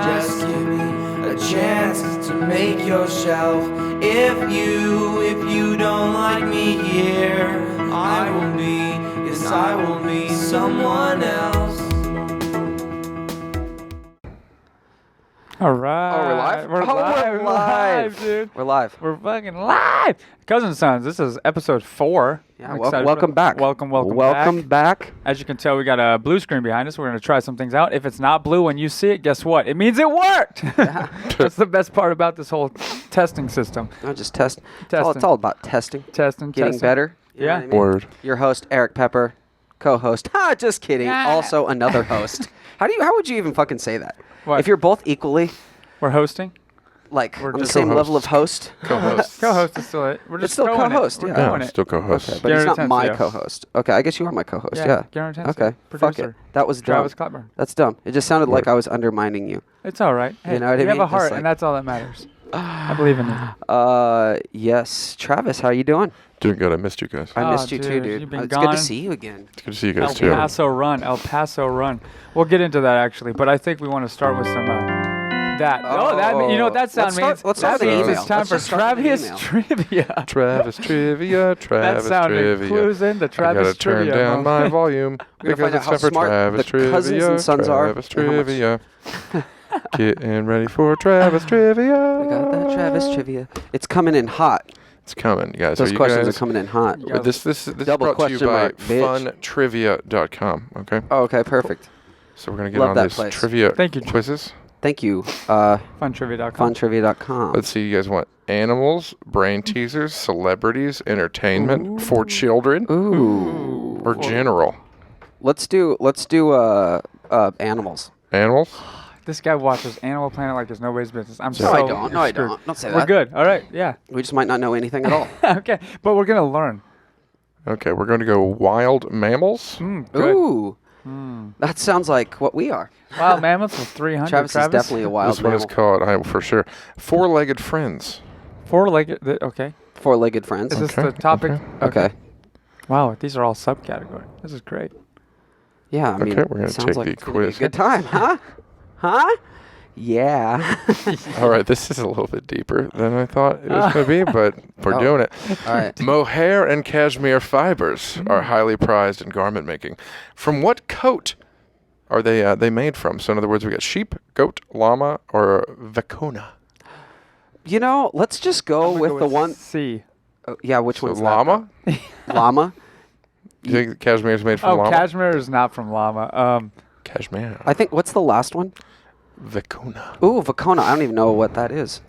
Just give me a chance to make your shelf. If you don't like me here, I will be someone else. All right. Oh, we're live? We're live, dude. We're live. We're fucking live. Cousin Sons, this is episode 4. Yeah, welcome back. Welcome back. As you can tell, we got a blue screen behind us. We're going to try some things out. If it's not blue when you see it, guess what? It means it worked. That's the best part about this whole testing system. No, just test. It's all about testing. Getting better. You know what I mean? Word. Your host, Eric Pepper. Co-host. Just kidding. Also another host. How would you even fucking say that? What? If you're both equally, we're hosting. Like We're on the just same level of host. Co-host. Co-host is still it. We're just still co-host. We're Yeah, doing it. Still co-host. Okay, but he's Garon not my Atencio. co-host. Okay, I guess you are my co-host. Yeah. Garon Atencio, Okay. Fuck it. producer. That was dumb. Travis Clyburn. That's dumb. It just sounded like I was undermining you. It's all right. Hey, You know what I you have mean? a heart, Just like- and that's all that matters. I believe in you. Yes. Travis, how you doing? Doing good. I missed you guys. I missed you too, dude, dude. you've been It's good gone. to see you again. Good to see you El guys too. Paso run. We'll get into that actually, but I think we want to start with some that. You know what that sound means? Let's start That with the means email. it's time Let's for just start with the Travis email. Trivia. Travis Trivia. That Travis sound Trivia. clues in the I Travis gotta turn Trivia. down my volume We're because gonna it's find out time for how smart Travis the Trivia. cousins and sons are Travis and how much- Trivia. Getting ready for Travis Trivia. We got that Travis trivia. It's coming in hot. It's coming, guys. Those you questions guys, are coming in hot. Yeah. This is Double brought to you question by mark, bitch. funtrivia.com. Okay, Oh, okay, perfect. so we're gonna get Love on that these place. trivia Thank you. quizzes. Thank you. Funtrivia.com. Funtrivia.com. Let's see. You guys want animals, brain teasers, celebrities, entertainment for children, Ooh. or general Let's do animals. animals? This guy watches Animal Planet like there's nobody's business. I'm No, so I don't. No, I screwed. don't. Don't say We're that. good. All right. Yeah. We just might not know anything at all. Okay. But we're gonna learn. Okay, we're going to go wild mammals. Good. Ooh. That sounds like what we are. Wild mammoths with 300. Travis is definitely a wild This one is mammal. called, for sure, four-legged friends. Four-legged. Okay. Four-legged friends. Is this Okay, the topic? Okay. Wow. These are all subcategory. This is great. Yeah, I mean, Okay, we're gonna sounds take like the it's gonna be a quiz. good time, huh? Huh? Yeah. All right, this is a little bit deeper than I thought it was going to be, but we're Oh. doing it. All right. Mohair and cashmere fibers are highly prized in garment making. From what coat are they made from? So in other words, we got sheep, goat, llama, or vacuna. You know, let's just go I'm gonna with go the one. C. Yeah, which So one's llama? that? Llama? Do you think cashmere is made from Oh, llama? cashmere is not from llama. Cashmere. I think, what's the last one? Vacuna. Ooh, vacuna. I don't even know what that is.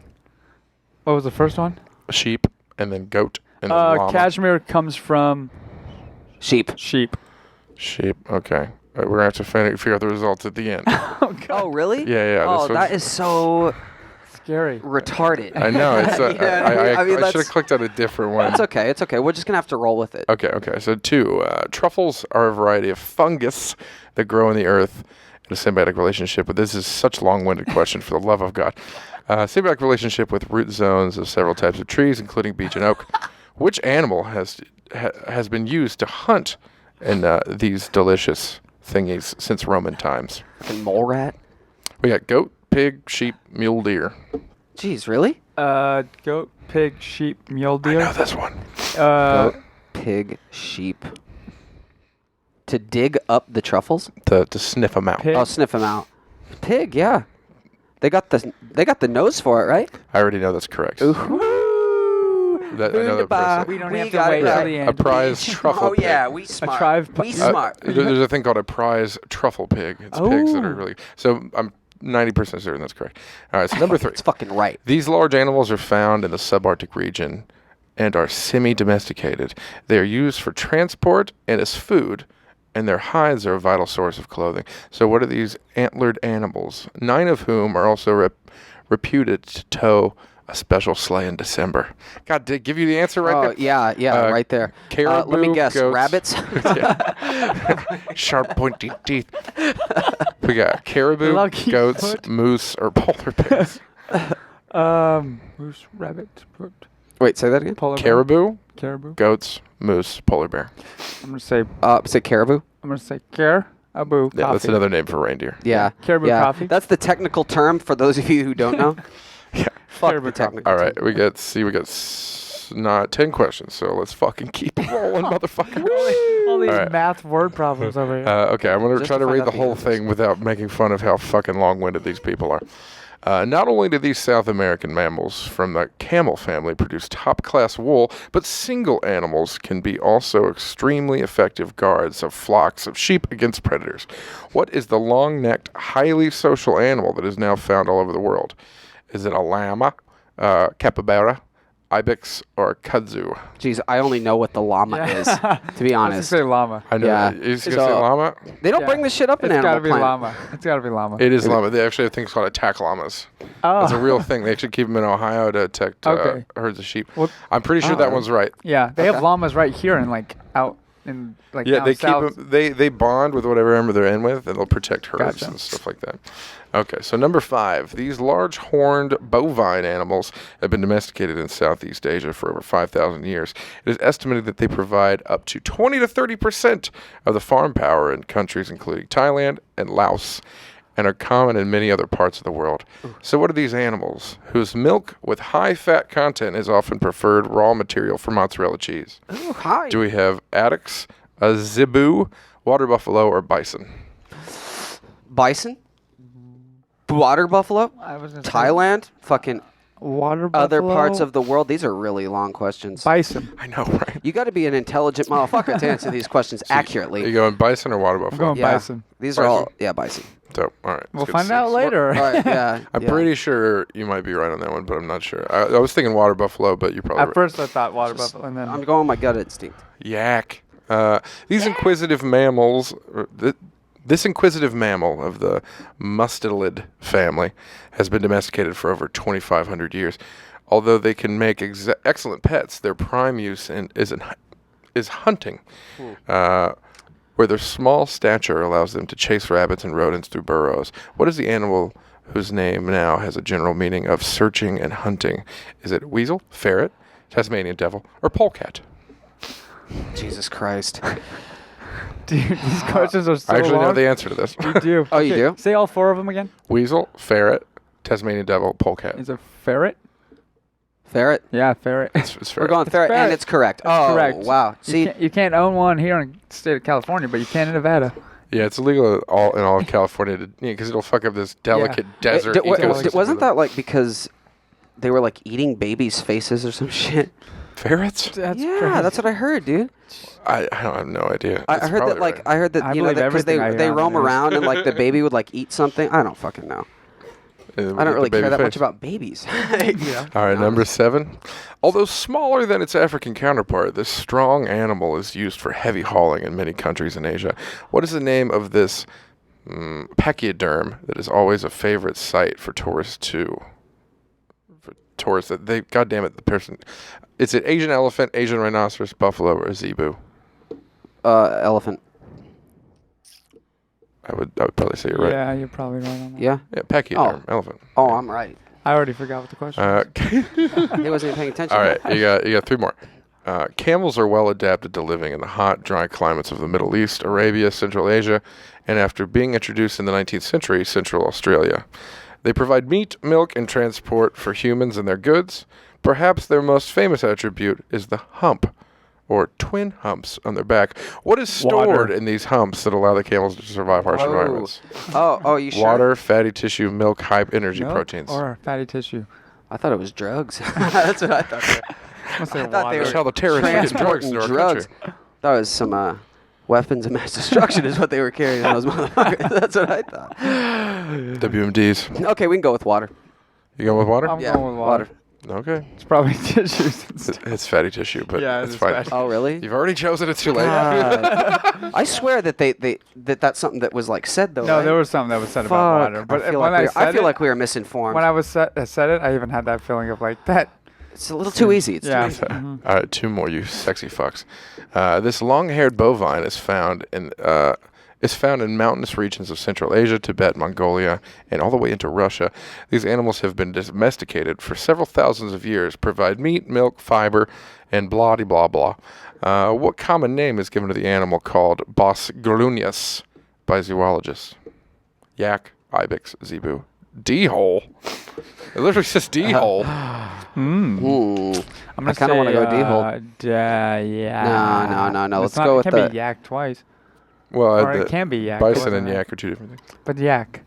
What was the first one? Sheep, and then goat, and then llama. Cashmere comes from Sheep. sheep. Sheep, okay. All right, we're going to have to figure out the results at the end. Oh, really? Yeah. Oh, this that one's- is so Scary. retarded. I know. It's You know what I mean? I should That's- have clicked on a different one. It's okay. It's okay. We're just going to have to roll with it. Okay. So 2. Truffles are a variety of fungus that grow in the earth in a symbiotic relationship. But this is such a long-winded question, for the love of God. Symbiotic relationship with root zones of several types of trees, including beech and oak. Which animal has been used to hunt in these delicious thingies since Roman times? Fucking mole rat. We got goat, pig, sheep, mule deer. Jeez, really? Goat, pig, sheep, mule deer. I know this one. Goat, pig, sheep. To dig up the truffles? To sniff them out. Pig. Oh, sniff them out. Pig, yeah. They got the nose for it, right? I already know that's correct. Ooh. That, I know that person. We don't We have to got wait it till right. the A end. prize truffle Oh pig. yeah, we smart. tribe- we smart. There's a thing called a prize truffle pig. It's pigs that are Oh. really. So I'm 90% certain that's correct. All right, so number 3. It's fucking right. These large animals are found in the subarctic region and are semi-domesticated. They are used for transport and as food, and their hides are a vital source of clothing. So what are these antlered animals? 9 of whom are also reputed to tow a special sleigh in December. God, did I give you the answer right there? Yeah, right there. Caribou, Let me guess. goats. Rabbits? Sharp, pointy teeth. We got caribou, Lucky goats, foot. moose, or polar bears. Moose, rabbit, Wait, say that again. polar bear. Caribou, Caribou. goats, moose, polar bear. I'm gonna say Say caribou. I'm gonna say care. Abu Yeah, coffee. that's another name for reindeer. Yeah. Caribou yeah. coffee. That's the technical term for those of you who don't know. Yeah. Fuck Caribou the coffee. technical All right, term. we got not 10 questions, so let's fucking keep rolling, motherfucker. All these All right. math word problems over here. Okay, I'm going to Just try to to find read out the the whole answers. thing without making fun of how fucking long-winded these people are. Not only do these South American mammals from the camel family produce top-class wool, but single animals can be also extremely effective guards of flocks of sheep against predators. What is the long-necked, highly social animal that is now found all over the world? Is it a llama, capybara, ibex, or kudzu? Jeez, I only know what the llama is, to be Let's honest. just say llama. I know. Yeah. You're just going to So- say llama? They don't Yeah. bring this shit up in It's Animal gotta be Planet. llama. It's gotta be llama. It is llama. They actually have things called attack llamas. Oh. It's a real thing. They actually keep them in Ohio to attack Okay. herds of sheep. Well- I'm pretty sure that Oh. one's right. Yeah, they Okay. have llamas right here and like out in like Yeah, down they keep south. them. They bond with whatever animal they're in with, and they'll protect herds Gotcha. and stuff like that. Okay, so number 5. These large horned bovine animals have been domesticated in Southeast Asia for over 5,000 years. It is estimated that they provide up to 20 to 30% of the farm power in countries including Thailand and Laos, and are common in many other parts of the world. So what are these animals whose milk with high fat content is often preferred raw material for mozzarella cheese? Ooh, hi. Do we have addax, a zebu, water buffalo, or bison? Bison? Water buffalo? I was gonna say Thailand? Fucking water other buffalo, parts of the world? These are really long questions. bison. I know, right? You got to be an intelligent motherfucker to answer these questions Are you accurately. going bison or water buffalo? going Yeah. bison. These are all, yeah, bison. Dope. All right. We'll It's good find to out see. later. All right, yeah. I'm yeah. pretty sure you might be right on that one, but I'm not sure. I was thinking water buffalo, but you're probably At right. first, I thought water buffalo, and then I'm going my gut instinct. Yak. These inquisitive mammals, this inquisitive mammal of the mustelid family has been domesticated for over 2,500 years. Although they can make excellent pets, their prime use is hunting, where their small stature allows them to chase rabbits and rodents through burrows. What is the animal whose name now has a general meaning of searching and hunting? Is it weasel, ferret, Tasmanian devil, or polecat? Jesus Christ. dude, these questions are so I actually know long. the answer to this. You do. Oh, you do? Say all 4 of them again. Weasel, ferret, Tasmanian devil, polecat. Is it ferret? Ferret? Yeah, ferret. It's We're ferret. going ferret, ferret. and it's correct. That's Oh, correct. wow. See, You can't own one here in the state of California, but you can in Nevada. Yeah, it's illegal in all of California because it'll fuck up this delicate desert ecosystem. wasn't that like because they were like eating babies' faces or some shit? ferrets? That's Yeah, crazy. that's what I heard, dude. I don't have no idea. I It's heard that probably like right. I heard that I you know believe because they everything I hear on roam the news. around and like the baby would like eat something. I don't fucking know. I don't really care that much about babies. Yeah. All right, number 7. Although smaller than its African counterpart, this strong animal is used for heavy hauling in many countries in Asia. What is the name of this pachyderm that is always a favorite site for tourists too? For tourists that they, God damn it, the person. Is it Asian elephant, Asian rhinoceros, buffalo, or zebu? Elephant. I would probably say you're right. Yeah, you're probably right on that. Yeah. Yeah, pachyderm, elephant. Oh, I'm right. I already forgot what the question was. He wasn't even paying attention. All right, you got 3 more. Camels are well adapted to living in the hot, dry climates of the Middle East, Arabia, Central Asia, and after being introduced in the 19th century, Central Australia. They provide meat, milk, and transport for humans and their goods. Perhaps their most famous attribute is the hump, or twin humps on their back. What is stored Water. in these humps that allow the camels to survive harsh environments? Oh, you sure? Water, fatty tissue, milk, high energy Milk proteins. or fatty tissue. I thought it was drugs. That's what I thought. I'm gonna say thought they water. That's how the terrorists get drugs Transporting into our drugs. country. That was some weapons of mass destruction is what they were carrying those motherfuckers. That's what I thought. WMDs. Okay, we can go with water. You going with water? I'm Yeah, going with water. Okay. It's probably tissues. It's fatty tissue, but Yeah, it's it's fine. fatty. Oh, really? You've already chosen. It's too late. God. I swear that that's something that was like said though. No, right? there was something that was said Fuck. about water. But I feel, when like, I I feel said like it, we were misinformed. when I said it, I even had that feeling of like that. It's a little too easy. It's Yeah. too easy. Mhm. All right, 2 more, you sexy fucks. This long-haired bovine is found in mountainous regions of Central Asia, Tibet, Mongolia, and all the way into Russia. These animals have been domesticated for several thousands of years, provide meat, milk, fiber, and blah-de-blah-blah. What common name is given to the animal called Bos grunius? by zoologists? Yak, ibex, zebu. D-hole. It literally says D-hole. Ooh. I'm gonna I kinda wanna say, go D-hole. Yeah. No. Let's It's not- go with it the. can be yak twice. Well, Or it can be yak. bison wasn't and it? yak are two different things. But yak.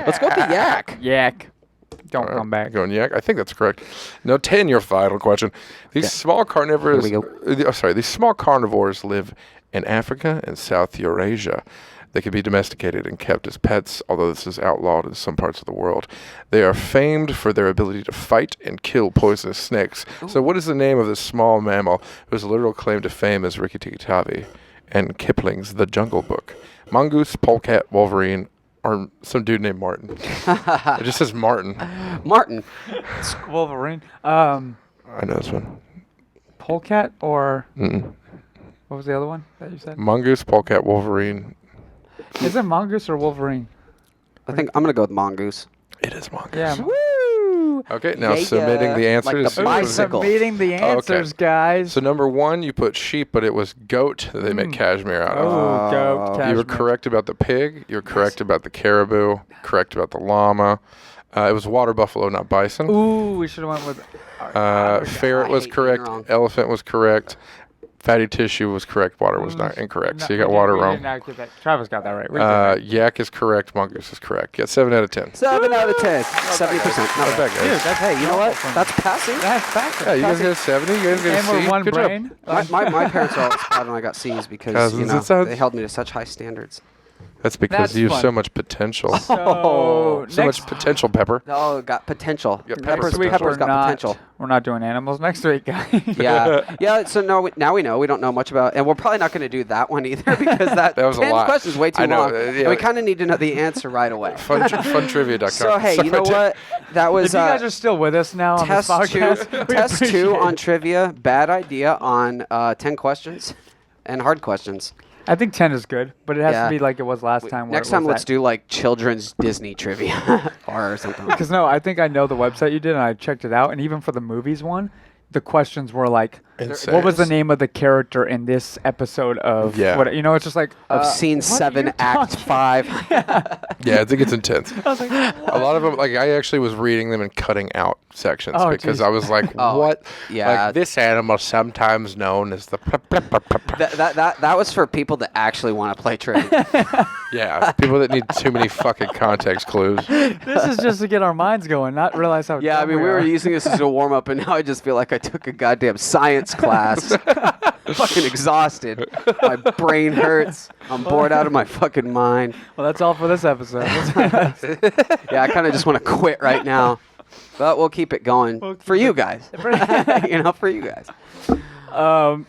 Let's go with the yak. Yak. Don't All right, come back. Going yak. I think that's correct. Now, 10, your final question. These small carnivores. Here we These small carnivores live in Africa and South Eurasia. They can be domesticated and kept as pets, although this is outlawed in some parts of the world. They are famed for their ability to fight and kill poisonous snakes. So what is the name of this small mammal whose literal claim to fame is Rikki Tikki Tavi and Kipling's The Jungle Book? Mongoose, polecat, wolverine, or some dude named Martin. It just says Martin. Martin. Wolverine. I know this one. Polecat or Mm-mm. what was the other one that you said? Mongoose, polecat, wolverine. Is it mongoose or Wolverine? I think I'm gonna go with mongoose. It is mongoose. Yeah. Woo! Okay, now Yeah, submitting yeah. the answers. Like the bicycle. Submitting the answers, guys. So number 1, you put sheep, but it was goat that they make cashmere out of. Oh, goat. You were Cashmere. correct about the pig. You were correct about the caribou. Correct about the llama. It was water buffalo, not bison. Ooh, we should have went with. Ferret I was hate being correct. wrong. Elephant was correct. Fatty tissue was correct. Water was not incorrect. No, So you we got did- water we did wrong. not get that. Travis got that right. We did. Yak is correct. Mongoose is correct. You got 7 out of 10. 7 out of 10. 70%. Not Not bad, bad. guys. Dude, that's Hey, you know what? awesome. That's passing. That's factor. Yeah, you guys got 70. You guys got a And we're C. one Good job. brain. My parents are always proud when I got C's because Cousins and sons. they held me to such high standards. That's because That's you have so fun. much potential. So, So next much potential, Pepper. Oh, got potential. Yeah, Pepper's week Pepper's we're got not, potential. We're not doing animals next week, guys. Yeah. So now we know. We don't know much about, and we're probably not going to do that one either because that That was a 10 lot. questions way too I know, long. yeah. And we kind of need to know the answer right away. Funtrivia.com. So hey, you know Sorry, what? That was If you guys are still with us now on this test two. podcast, we Test appreciate 2 it. on trivia. Bad idea on 10 questions and hard questions. I think 10 is good, but it has Yeah. to be like it was last time. Next time, let's do like children's Disney trivia or something. Because no, I think I know the website you did, and I checked it out. And even for the movies one, the questions were like, Insane. "What was the name of the character in this episode of?" Yeah. What, you know, it's just like Of scene what are 7, you Act talking- 5. Yeah, I think it's intense. I was like, A lot of them, like I actually was reading them and cutting out sections Oh, because geez. I was like, Oh, what? yeah. Like this animal, sometimes known as the. That was for people that actually want to play trivia. Yeah, people that need too many fucking context clues. this is just to get our minds going, not realize how. Yeah, I dumb mean, we were are. using this as a warm up, and now I just feel like I took a goddamn science class. Fucking exhausted. My brain hurts. I'm bored out of my fucking mind. Well, that's all for this episode. Yeah, I kind of just want to quit right now. But we'll keep it going for you guys. For you guys.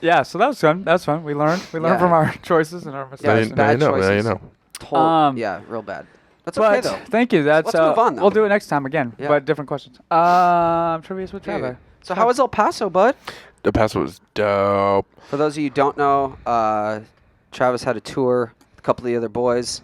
Yeah, so that was fun. That was fun. We learned. We learned Yeah. from our choices and our Yeah, mistakes. it's bad Now you choices. know. Yeah, real bad. That's But okay though. thank you. That's Let's move on, though. We'll do it next time again, Yeah. but different questions. Trivia with Trevor. So how was El Paso, bud? The Paso was dope. For those of you who don't know, Travis had a tour with a couple of the other boys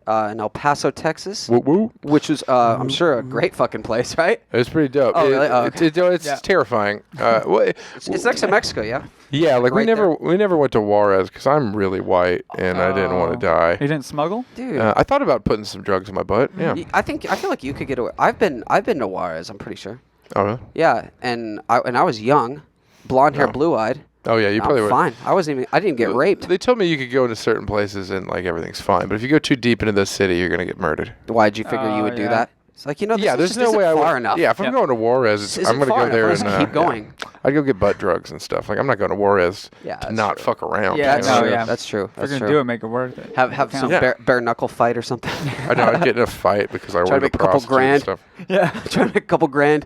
in El Paso, Texas, Woo woo. which was, I'm sure, a great fucking place, right? It was pretty dope. Oh, really? Oh, It's Yeah. terrifying. It's next to Mexico, yeah? Yeah, like Right we never went to Juarez because I'm really white and I didn't want to You die. didn't smuggle? Dude. I thought about putting some drugs in my butt. Yeah. I feel like you could get away. I've been to Juarez, I'm pretty sure. Oh, really? Yeah, and I was young, blonde hair, Oh. blue-eyed. Oh, yeah. You probably I'm would. fine. I didn't get raped. They told me you could go into certain places and like everything's fine, but if you go too deep into the city, you're gonna get murdered. Why'd you figure you would do yeah. that? It's like, this Yeah, is there's just no isn't way I far would. enough. Yeah, if I'm Yep. going to Juarez, This I'm isn't gonna far go enough. there Let's and keep yeah. going. I'd go get butt drugs and stuff. Like I'm not going to Juarez Yeah, to that's not true. fuck around. Yeah, That's you know? no, true. yeah. That's true. If That's you're true. gonna do it, make it worth it. Have some Yeah. bare knuckle fight or something. I know. I'd get in a fight because I Try to wanted make to a couple prostitute grand. and stuff. Yeah. Trying to make a couple grand.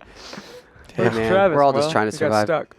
Hey Where's man, Travis? we're all just Well, trying to he got survive. stuck.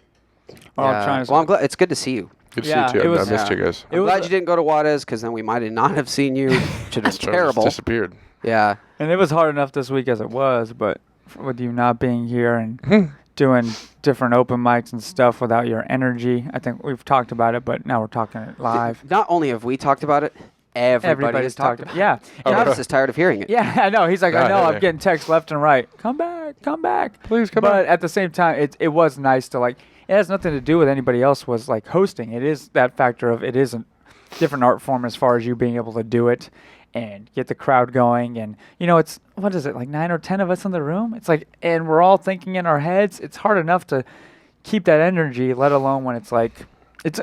We're all trying to Well, I'm glad. It's good to see you. Good to Yeah, see you it too. was- I missed you guys. It I'm was glad you didn't go to Juarez because then we might not have seen you. Should have been Just terrible. disappeared. Yeah. And it was hard enough this week as it was, but with you not being here and doing different open mics and stuff without your energy, I think we've talked about it, but now we're talking it live. Not only have we talked about it, everybody Everybody's has talked talked. about it. Yeah. Oh, Travis really? is tired of hearing it. Yeah, I know. He's like, I Yeah, know. yeah, I'm yeah. getting texts left and right. Come back. Please come But back. at the same time, it was nice to like. It has nothing to do with anybody else was like hosting. It is that factor of it isn't. different art form as far as you being able to do it and get the crowd going. And, it's, what is it, like 9 or 10 of us in the room? It's like, and we're all thinking in our heads. It's hard enough to keep that energy, let alone when it's like, it's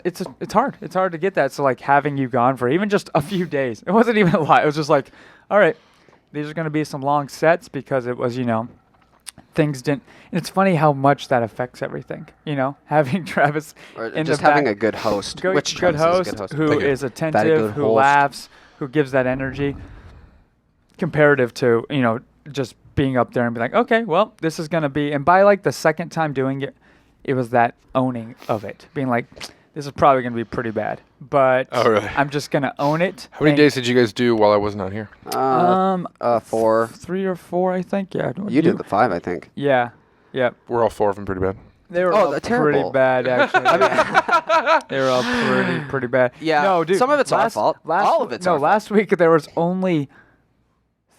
hard. It's hard to get that. So like having you gone for even just a few days, it wasn't even a lot. It was just like, all right, these are going to be some long sets because it was, things didn't. And it's funny how much that affects everything, having Travis Or in just the back, having a good host. Which good Travis is host, a good host. who Thank you. is attentive, good who host. laughs, who gives that energy comparative to, just being up there and be like, okay, well, this is going to be, and by like the second time doing it, it was that owning of it, being like, this is probably going to be pretty bad, but Oh, really? I'm just going to own it. How many and, days did you guys do while I was not here? 4. 3 or 4, I think. Yeah. You did the 5, I think. Yeah. Yeah. Were all 4 of them pretty bad? They were Oh, all they're pretty terrible. bad, actually. They were all pretty bad. Yeah, No, dude. some of it's our fault. All of it's our fault. last week there was only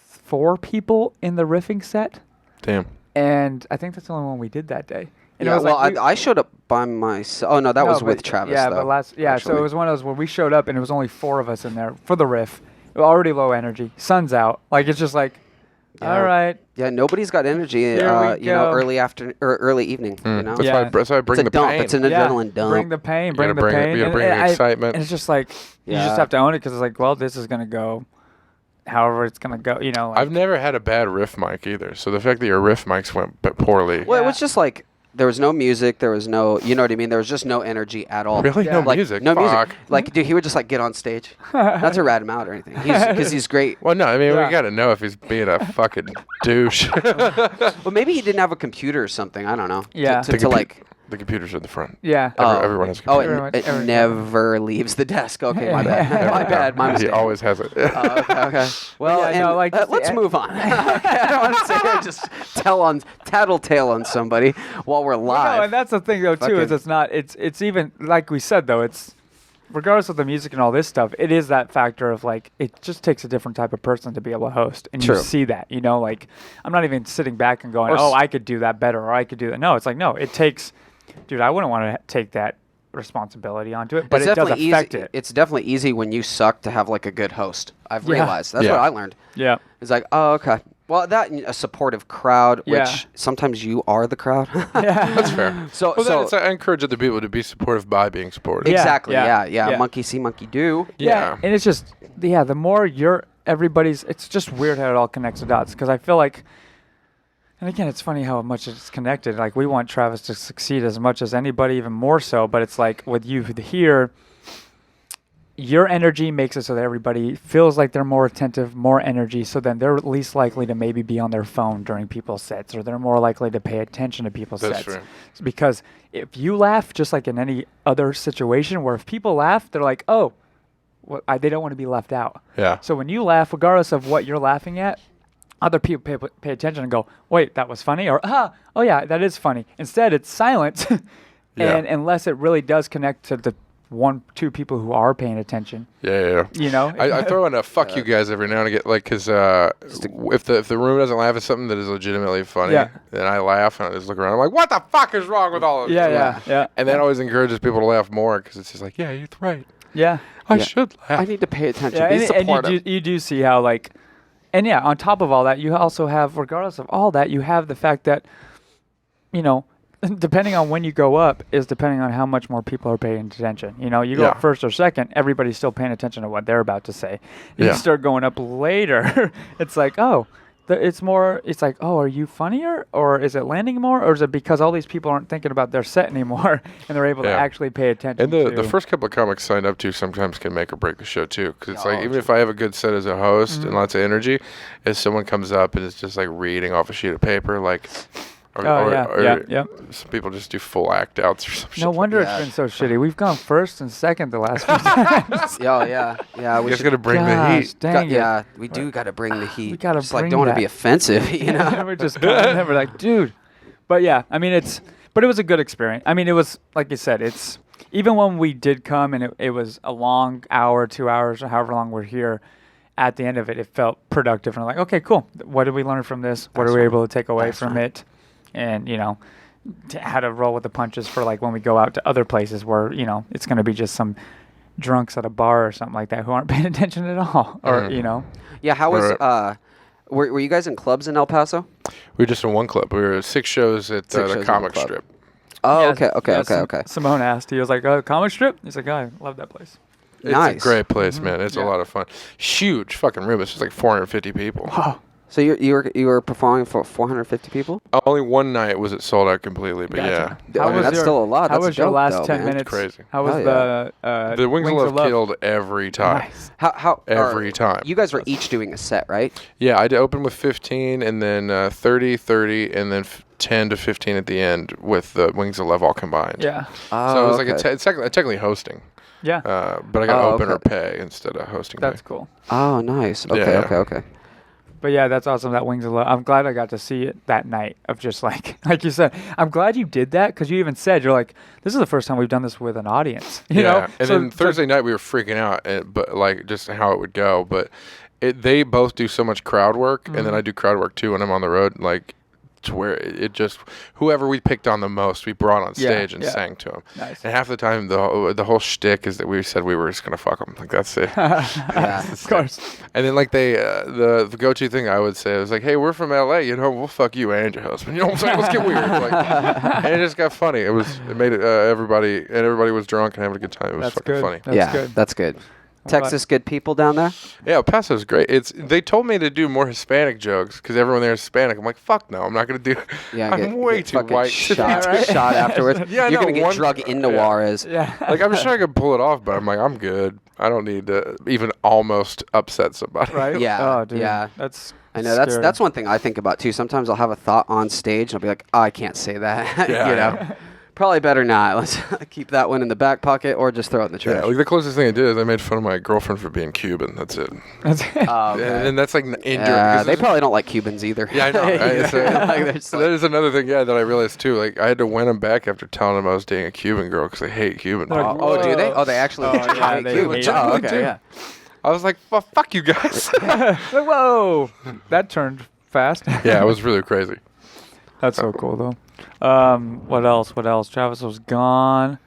4 people in the riffing set, Damn. and I think that's the only one we did that day. And it Yeah, was well, like I showed up by myself. Oh, no, that was with Travis, Yeah, though. but so actually. it was one of those where we showed up and it was only 4 of us in there for the riff. Already low energy. Sun's out. Like, it's just like, Yeah. all right. Yeah, nobody's got energy, Here we go. early afternoon or early evening, That's, Yeah. that's why I bring It's a the dump. pain. It's an Yeah, adrenaline dump. Bring the pain. You Bring gotta the bring it- pain. you gotta bring the excitement. And it's just like, you Yeah. just have to own it because it's like, well, this is going to go however it's going to go. Like, I've never had a bad riff mic either. So the fact that your riff mics went poorly. Well, it Yeah. was just like, there was no music. There was no, you know what I mean? There was just no energy at all. Really? Yeah. No Like, music? No Fuck. music. Like, dude, he would just like get on stage. Not to rat him out or anything. Because he's great. Well, no, I mean, Yeah. we got to know if he's being a fucking douche. Well, maybe he didn't have a computer or something. I don't know. Yeah. To like. The computers are at the front. yeah. Everyone has a Oh, computer. it never leaves the desk. Okay, my bad. My bad. My He mistake. always has it. Okay. Well, Yeah, no, and, like, let's move on. I don't want to sit here and just tattletale on somebody while we're live. No, and that's the thing though too, is Fucking- it's not. It's even like we said though. It's regardless of the music and all this stuff. It is that factor of like it just takes a different type of person to be able to host, and True. you see that. Like I'm not even sitting back and going, Or oh, s- I could do that better, or I could do that. No, it's like no, it takes. Dude, I wouldn't want to take that responsibility onto it, but It's it does definitely affect easy. it. It's definitely easy when you suck to have like a good host. I've Yeah. realized. That's Yeah. what I learned. Yeah. It's like, oh, okay. Well, that and a supportive crowd, Yeah. which sometimes you are the crowd. That's fair. So, Well, I encourage other people to be supportive by being supportive. Yeah. exactly. Yeah. yeah. Monkey see, monkey do. Yeah. And it's just, the more it's just weird how it all connects the dots. Because I feel like, and again, it's funny how much it's connected. Like, we want Travis to succeed as much as anybody, even more so. But it's like, with you here, your energy makes it so that everybody feels like they're more attentive, more energy. So then they're least likely to maybe be on their phone during people's sets, or they're more likely to pay attention to people's That's sets. true. It's because if you laugh, just like in any other situation, where if people laugh, they're like, oh, they don't want to be left out. Yeah. So when you laugh, regardless of what you're laughing at, other people pay attention and go, wait, that was funny, or oh yeah, that is funny. Instead, it's silent, Yeah. and unless it really does connect to the 1-2 people who are paying attention, Yeah. I throw in a fuck you guys every now and again, like, because if the room doesn't laugh at something that is legitimately funny, Yeah. then I laugh and I just look around. I'm like, what the fuck is wrong with all of you? yeah. And that always encourages people to laugh more because it's just like, yeah, you're right. Yeah. I Yeah. should laugh. I need to pay attention. Yeah, Be and supportive. you do see how, like, and yeah, on top of all that, you also have, regardless of all that, you have the fact that, depending on when you go up is depending on how much more people are paying attention. You go Yeah. up first or second, everybody's still paying attention to what they're about to say. You Yeah. start going up later, it's like, oh, it's like, oh, are you funnier, or is it landing more, or is it because all these people aren't thinking about their set anymore and they're able to Yeah. actually pay attention And the to first couple of comics signed up to sometimes can make or break the show too, because it's Oh, like even if I have a good set as a host Mm-hmm. and lots of energy, if someone comes up and is just like reading off a sheet of paper, like, or, Oh, or, yeah, or yeah, yeah. some people just do full act outs or some shit. No wonder Yeah. it's been so shitty. We've gone first and second the last few times. Yeah. You We guys should, got to bring the Gosh, heat. dang it. yeah, we do got to bring the heat. We gotta just like bring don't want to that. be offensive, you know. We're just never like, dude. But yeah, I mean, but it was a good experience. I mean, it was, like you said, it's, even when we did come and it was a long hour, 2 hours, or however long we're here, at the end of it, it felt productive. And I'm like, okay, cool. What did we learn from this? What are we able to take away from it? And, how to roll with the punches for like when we go out to other places where, it's going to be just some drunks at a bar or something like that who aren't paying attention at all, or you know. Yeah, how was Right. were you guys in clubs in El Paso? We were just in one club. We were 6 shows at Six shows the in comic the club. strip. Oh, Yeah, okay. Simone asked. He was like, comic strip? He's like, I love that place. Nice. It's a great place, man. It's a lot of fun. Huge fucking room. It's just like 450 people. Wow. So you were performing for 450 people? Only one night was it sold out completely, but Gotcha. I How mean, was that's your- still a lot. How That's was your dope, last though, 10 man. minutes? Crazy. How was Hell the Wings of Love killed every time. Nice. How Every time. You guys were each doing a set, right? Yeah, I opened with 15 and then 30, 30, and then 10 to 15 at the end with the Wings of Love all combined. Yeah. So it was like okay. it's technically hosting, Yeah. but I got Oh, open or okay. pay instead of hosting. That's pay. cool. Oh, nice. Okay, Yeah. okay. But yeah, that's awesome. That Wings of Love. I'm glad I got to see it that night of just like you said. I'm glad you did that because you even said, you're like, this is the first time we've done this with an audience. You know? And So- then Thursday night we were freaking out, but like just how it would go. But they both do so much crowd work, and then I do crowd work too when I'm on the road. Like to where it just whoever we picked on the most, we brought on Yeah, stage and yeah. sang to them. Nice. And half the time the whole shtick is that we said we were just gonna fuck them. Like that's it. Yeah. Of course. And then like they the go-to thing I would say was like, hey, we're from LA, you know, we'll fuck you and your husband. You know what I'm saying? Let's get weird. Like, and it just got funny. It made it everybody was drunk and having a good time. It was That's fucking good. funny. That's yeah, good. that's good. Texas, good people down there. Yeah, El Paso's great. They told me to do more Hispanic jokes because everyone there is Hispanic. I'm like, fuck no, I'm not gonna do. Yeah, I'm way get too fucking white. Shot, shot afterwards. Yeah, I You're know, gonna get one- drug into yeah. Juarez. Yeah. Like I'm sure I could pull it off, but I'm like, I'm good. I don't need to even almost upset somebody. Right? Yeah, Oh, dude. yeah. That's I know scary. that's one thing I think about too. Sometimes I'll have a thought on stage and I'll be like, oh, I can't say that. Yeah, you I know, know. probably better not. Let's keep that one in the back pocket or just throw it in the trash. Yeah, like the closest thing I did is I made fun of my girlfriend for being Cuban. That's it. That's Oh, okay. And that's like enduring. Yeah, they probably don't like Cubans either. Yeah, I know. Right? So, Like, they're just so like- that is another thing, that I realized too. Like I had to win them back after telling them I was dating a Cuban girl because they hate Cuban. Like, oh, do they? Whoa. Oh, they actually Oh, hate yeah, they Cubans. hate Oh, it. okay, Dude. yeah. I was like, well, fuck you guys. Like, whoa. That turned fast. Yeah, it was really crazy. That's so cool though. What else? Travis was gone.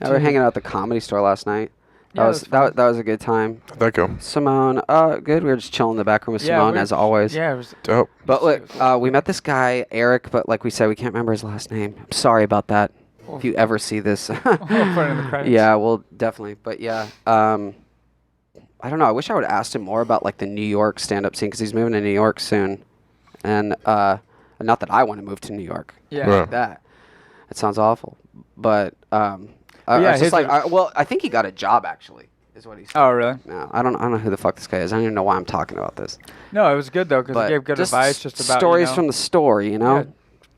Yeah, we were hanging out at the Comedy Store last night. Yeah, That was a good time. How'd that go? Simone, good. We were just chilling in the back room with Simone as always. Yeah, it was. Dope. But look, we met this guy Eric, but like we said, we can't remember his last name. I'm sorry about that. If you ever see this, We'll put it in the credits. yeah, well, definitely. But yeah, I don't know. I wish I would have asked him more about like the New York stand-up scene because he's moving to New York soon, and not that I want to move to New York. Yeah. Right. Like that. It sounds awful, but I Yeah, was just his like, are- I think he got a job actually. Is what he said. Oh, really? No, I don't know who the fuck this guy is. I don't even know why I'm talking about this. No, it was good though because But he gave good just advice just about stories you know, from the store, you know.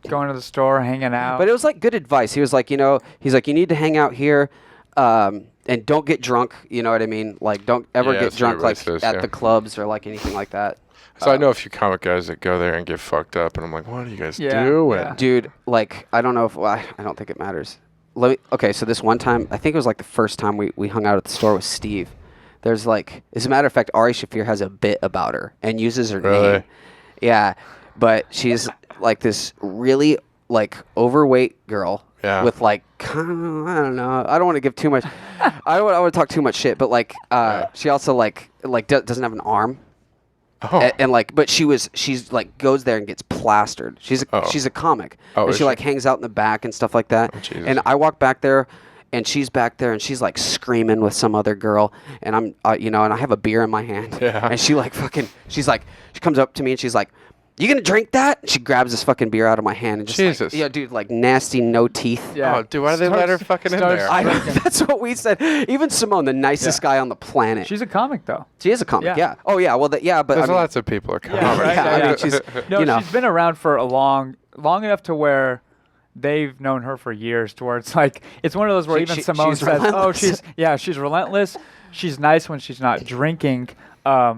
going to the store, hanging out. But it was like good advice. He was like, he's like, you need to hang out here, and don't get drunk. You know what I mean? Like, don't ever Yeah, get that's what drunk everybody like says, at yeah. the clubs or like anything like that. So I know a few comic guys that go there and get fucked up, and I'm like, what are you guys Yeah, doing? yeah. Dude, like, I don't know if I don't think it matters. Okay, so this one time, I think it was like the first time we hung out at the store with Steve. There's like, as a matter of fact, Ari Shafir has a bit about her and uses her Really? name. Yeah, but she's like this really like overweight girl Yeah. with like I don't know. I don't want to give too much. I don't want to talk too much shit. But like, she also like doesn't have an arm. Oh. And like, but she's like goes there and gets plastered. She's a comic, Oh, and is she she? like hangs out in the back and stuff like that. Oh, Jesus. And I walk back there, and she's back there, and she's like screaming with some other girl, and I'm and I have a beer in my hand, Yeah. and she like she comes up to me and she's like, "You gonna drink that?" And she grabs this fucking beer out of my hand and just Jesus. like, yeah, dude, like nasty, no teeth. Yeah. Oh, dude, why do they let her fucking in there? I that's what we said. Even Simone, the nicest guy on the planet. She's a comic though. She is a comic, Yeah. yeah. Oh yeah, well, but There's I mean, lots of people are comic. Yeah, right. yeah, I Yeah. mean, she's No, you know. she's been around for a long enough to where they've known her for years. To where it's like it's one of those where even Simone she's says, "Oh, relentless. she's relentless. She's nice when she's not drinking."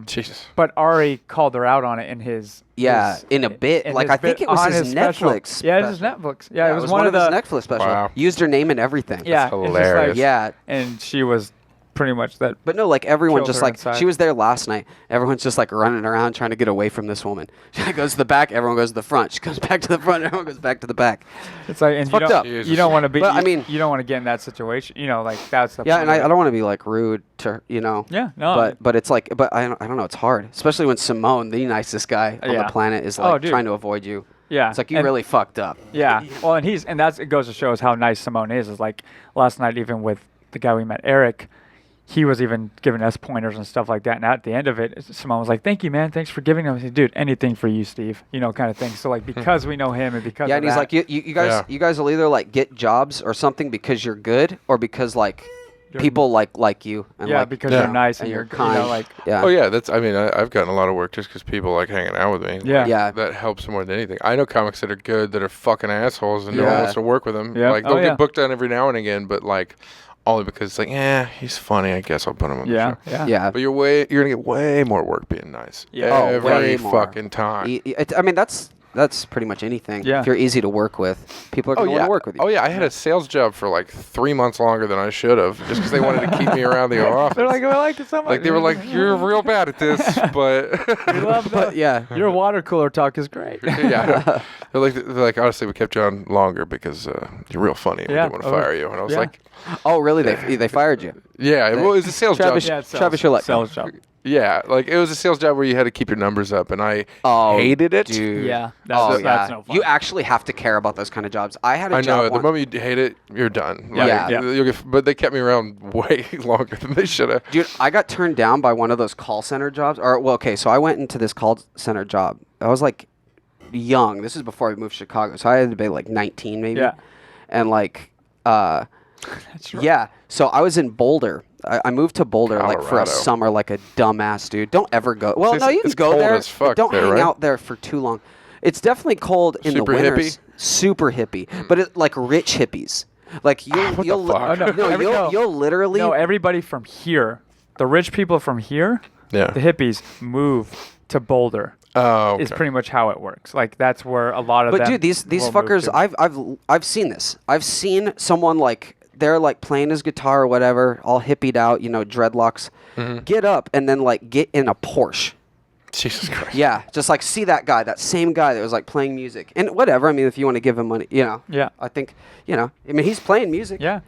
Jesus. But Ari called her out on it in his in a bit. in Like his I think bit it was on his special. Netflix. Yeah, it was special. Netflix. Yeah, it was one of his the Netflix special. Wow. Used her name and everything. yeah, That's it's just like- hilarious. Yeah. and she was pretty much that. But no, like everyone Killed just her like inside. she was there last night. Everyone's just like running around trying to get away from this woman. She goes to the back, everyone goes to the front. She goes back to the front, everyone goes back to the back. It's like, and fucked up. you don't want to be. But, I mean- you don't want to get in that situation. You know, like that's the. Yeah, point and of I it. don't want to be like rude to no. Yeah, no. But it's like, but I don't know. It's hard, especially when Simone, the nicest guy on Yeah. the planet, is Oh, like dude. trying to avoid you. Yeah, It's like you and- really fucked up. Yeah. Well, and it goes to show us how nice Simone is. Is like last night, even with the guy we met, Eric, he was even giving us pointers and stuff like that. And at the end of it, Simone was like, "Thank you, man. Thanks for giving them." I said, "Dude, anything for you, Steve." You know, kind of thing. So like, because we know him and because Yeah, of and he's that, like, you guys, Yeah. you guys will either like get jobs or something because you're good, or because like You're- people like you. And yeah, like, because Yeah. you're nice and and you're you're kind. You know, like yeah. Oh yeah, that's. I mean, I've gotten a lot of work just because people like hanging out with me. Yeah. Like, Yeah. that helps more than anything. I know comics that are good that are fucking assholes and no one Yeah. wants to work with them. Yeah. Like Oh, they'll yeah. get booked on every now and again, but like only because it's like, he's funny. I guess I'll put him on the show. Yeah. But you're gonna get way more work being nice. Yeah. Oh, Every way more. fucking time. I mean, that's pretty much anything. Yeah. If you're easy to work with, people are going to want to work with you. Oh yeah, I had a sales job for like 3 months longer than I should have, just because they wanted to keep me around the office. They're like, "I like it so much." Like they were like, "You're real bad at this," but We love But that. yeah. Your water cooler talk is great. yeah, they're like, honestly, we kept you on longer because you're real funny. And Yeah. we didn't want to Oh, fire you. And I was yeah. like, Oh, really? They fired you. yeah, well, it was a sales Travis- job. Yeah, it's Travis, sales- you're like- sales job. Yeah, like it was a sales job where you had to keep your numbers up, and I Oh, hated it. Dude. Yeah, Oh, that's yeah. no fun. You actually have to care about those kind of jobs. I had a I job. know. The one- moment you hate it, you're done. Yeah. Like, Yeah. you'll but they kept me around way longer than they should have. Dude, I got turned down by one of those call center jobs. Or well, okay, so I went into this call center job. I was like young. This is before I moved to Chicago, so I had to be like 19 maybe. Yeah. And like, That's right. yeah. So I was in Boulder. I moved to Boulder like for a Colorado. summer, like a dumbass dude. Don't ever go. Well, It's- no, you can it's go cold there. as fuck but don't there, hang right? out there for too long. It's definitely cold in Super the winters. hippie? Super hippie, but it, like rich hippies. Like you'll, What the you'll, fuck? Oh, no. no, Every- you'll, no. you'll literally. No, everybody from here, the rich people from here, Yeah. the hippies move to Boulder. Oh, Is okay. pretty much how it works. Like that's where a lot of But them dude, these will move fuckers, to. I've seen this. I've seen someone like they're like playing his guitar or whatever, all hippied out, you know, dreadlocks. Get up and then like get in a Porsche. Jesus Christ. Yeah, just like see that guy, that same guy that was like playing music and whatever. I mean, if you want to give him money, you know. Yeah. I think, you know, I mean, he's playing music. Yeah.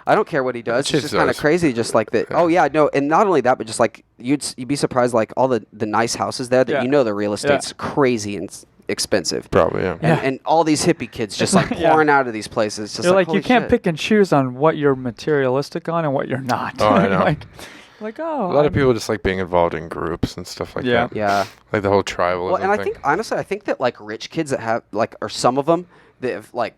I don't care what he does. It's Chiz just kind of does. crazy, just like that. Oh yeah, no, and not only that, but just like you'd be surprised, like all the nice houses there that Yeah. you know the real estate's crazy and expensive. Probably, yeah. Yeah. And all these hippie kids just like Yeah. pouring out of these places. Just You're like holy you can't shit. pick and choose on what you're materialistic on and what you're not. Oh, I know. like oh, A lot of I'm- people just like being involved in groups and stuff like Yeah. that. Yeah. Like the whole tribalism Well, and I thing. think honestly, I think that like rich kids that have like, or some of them that have like,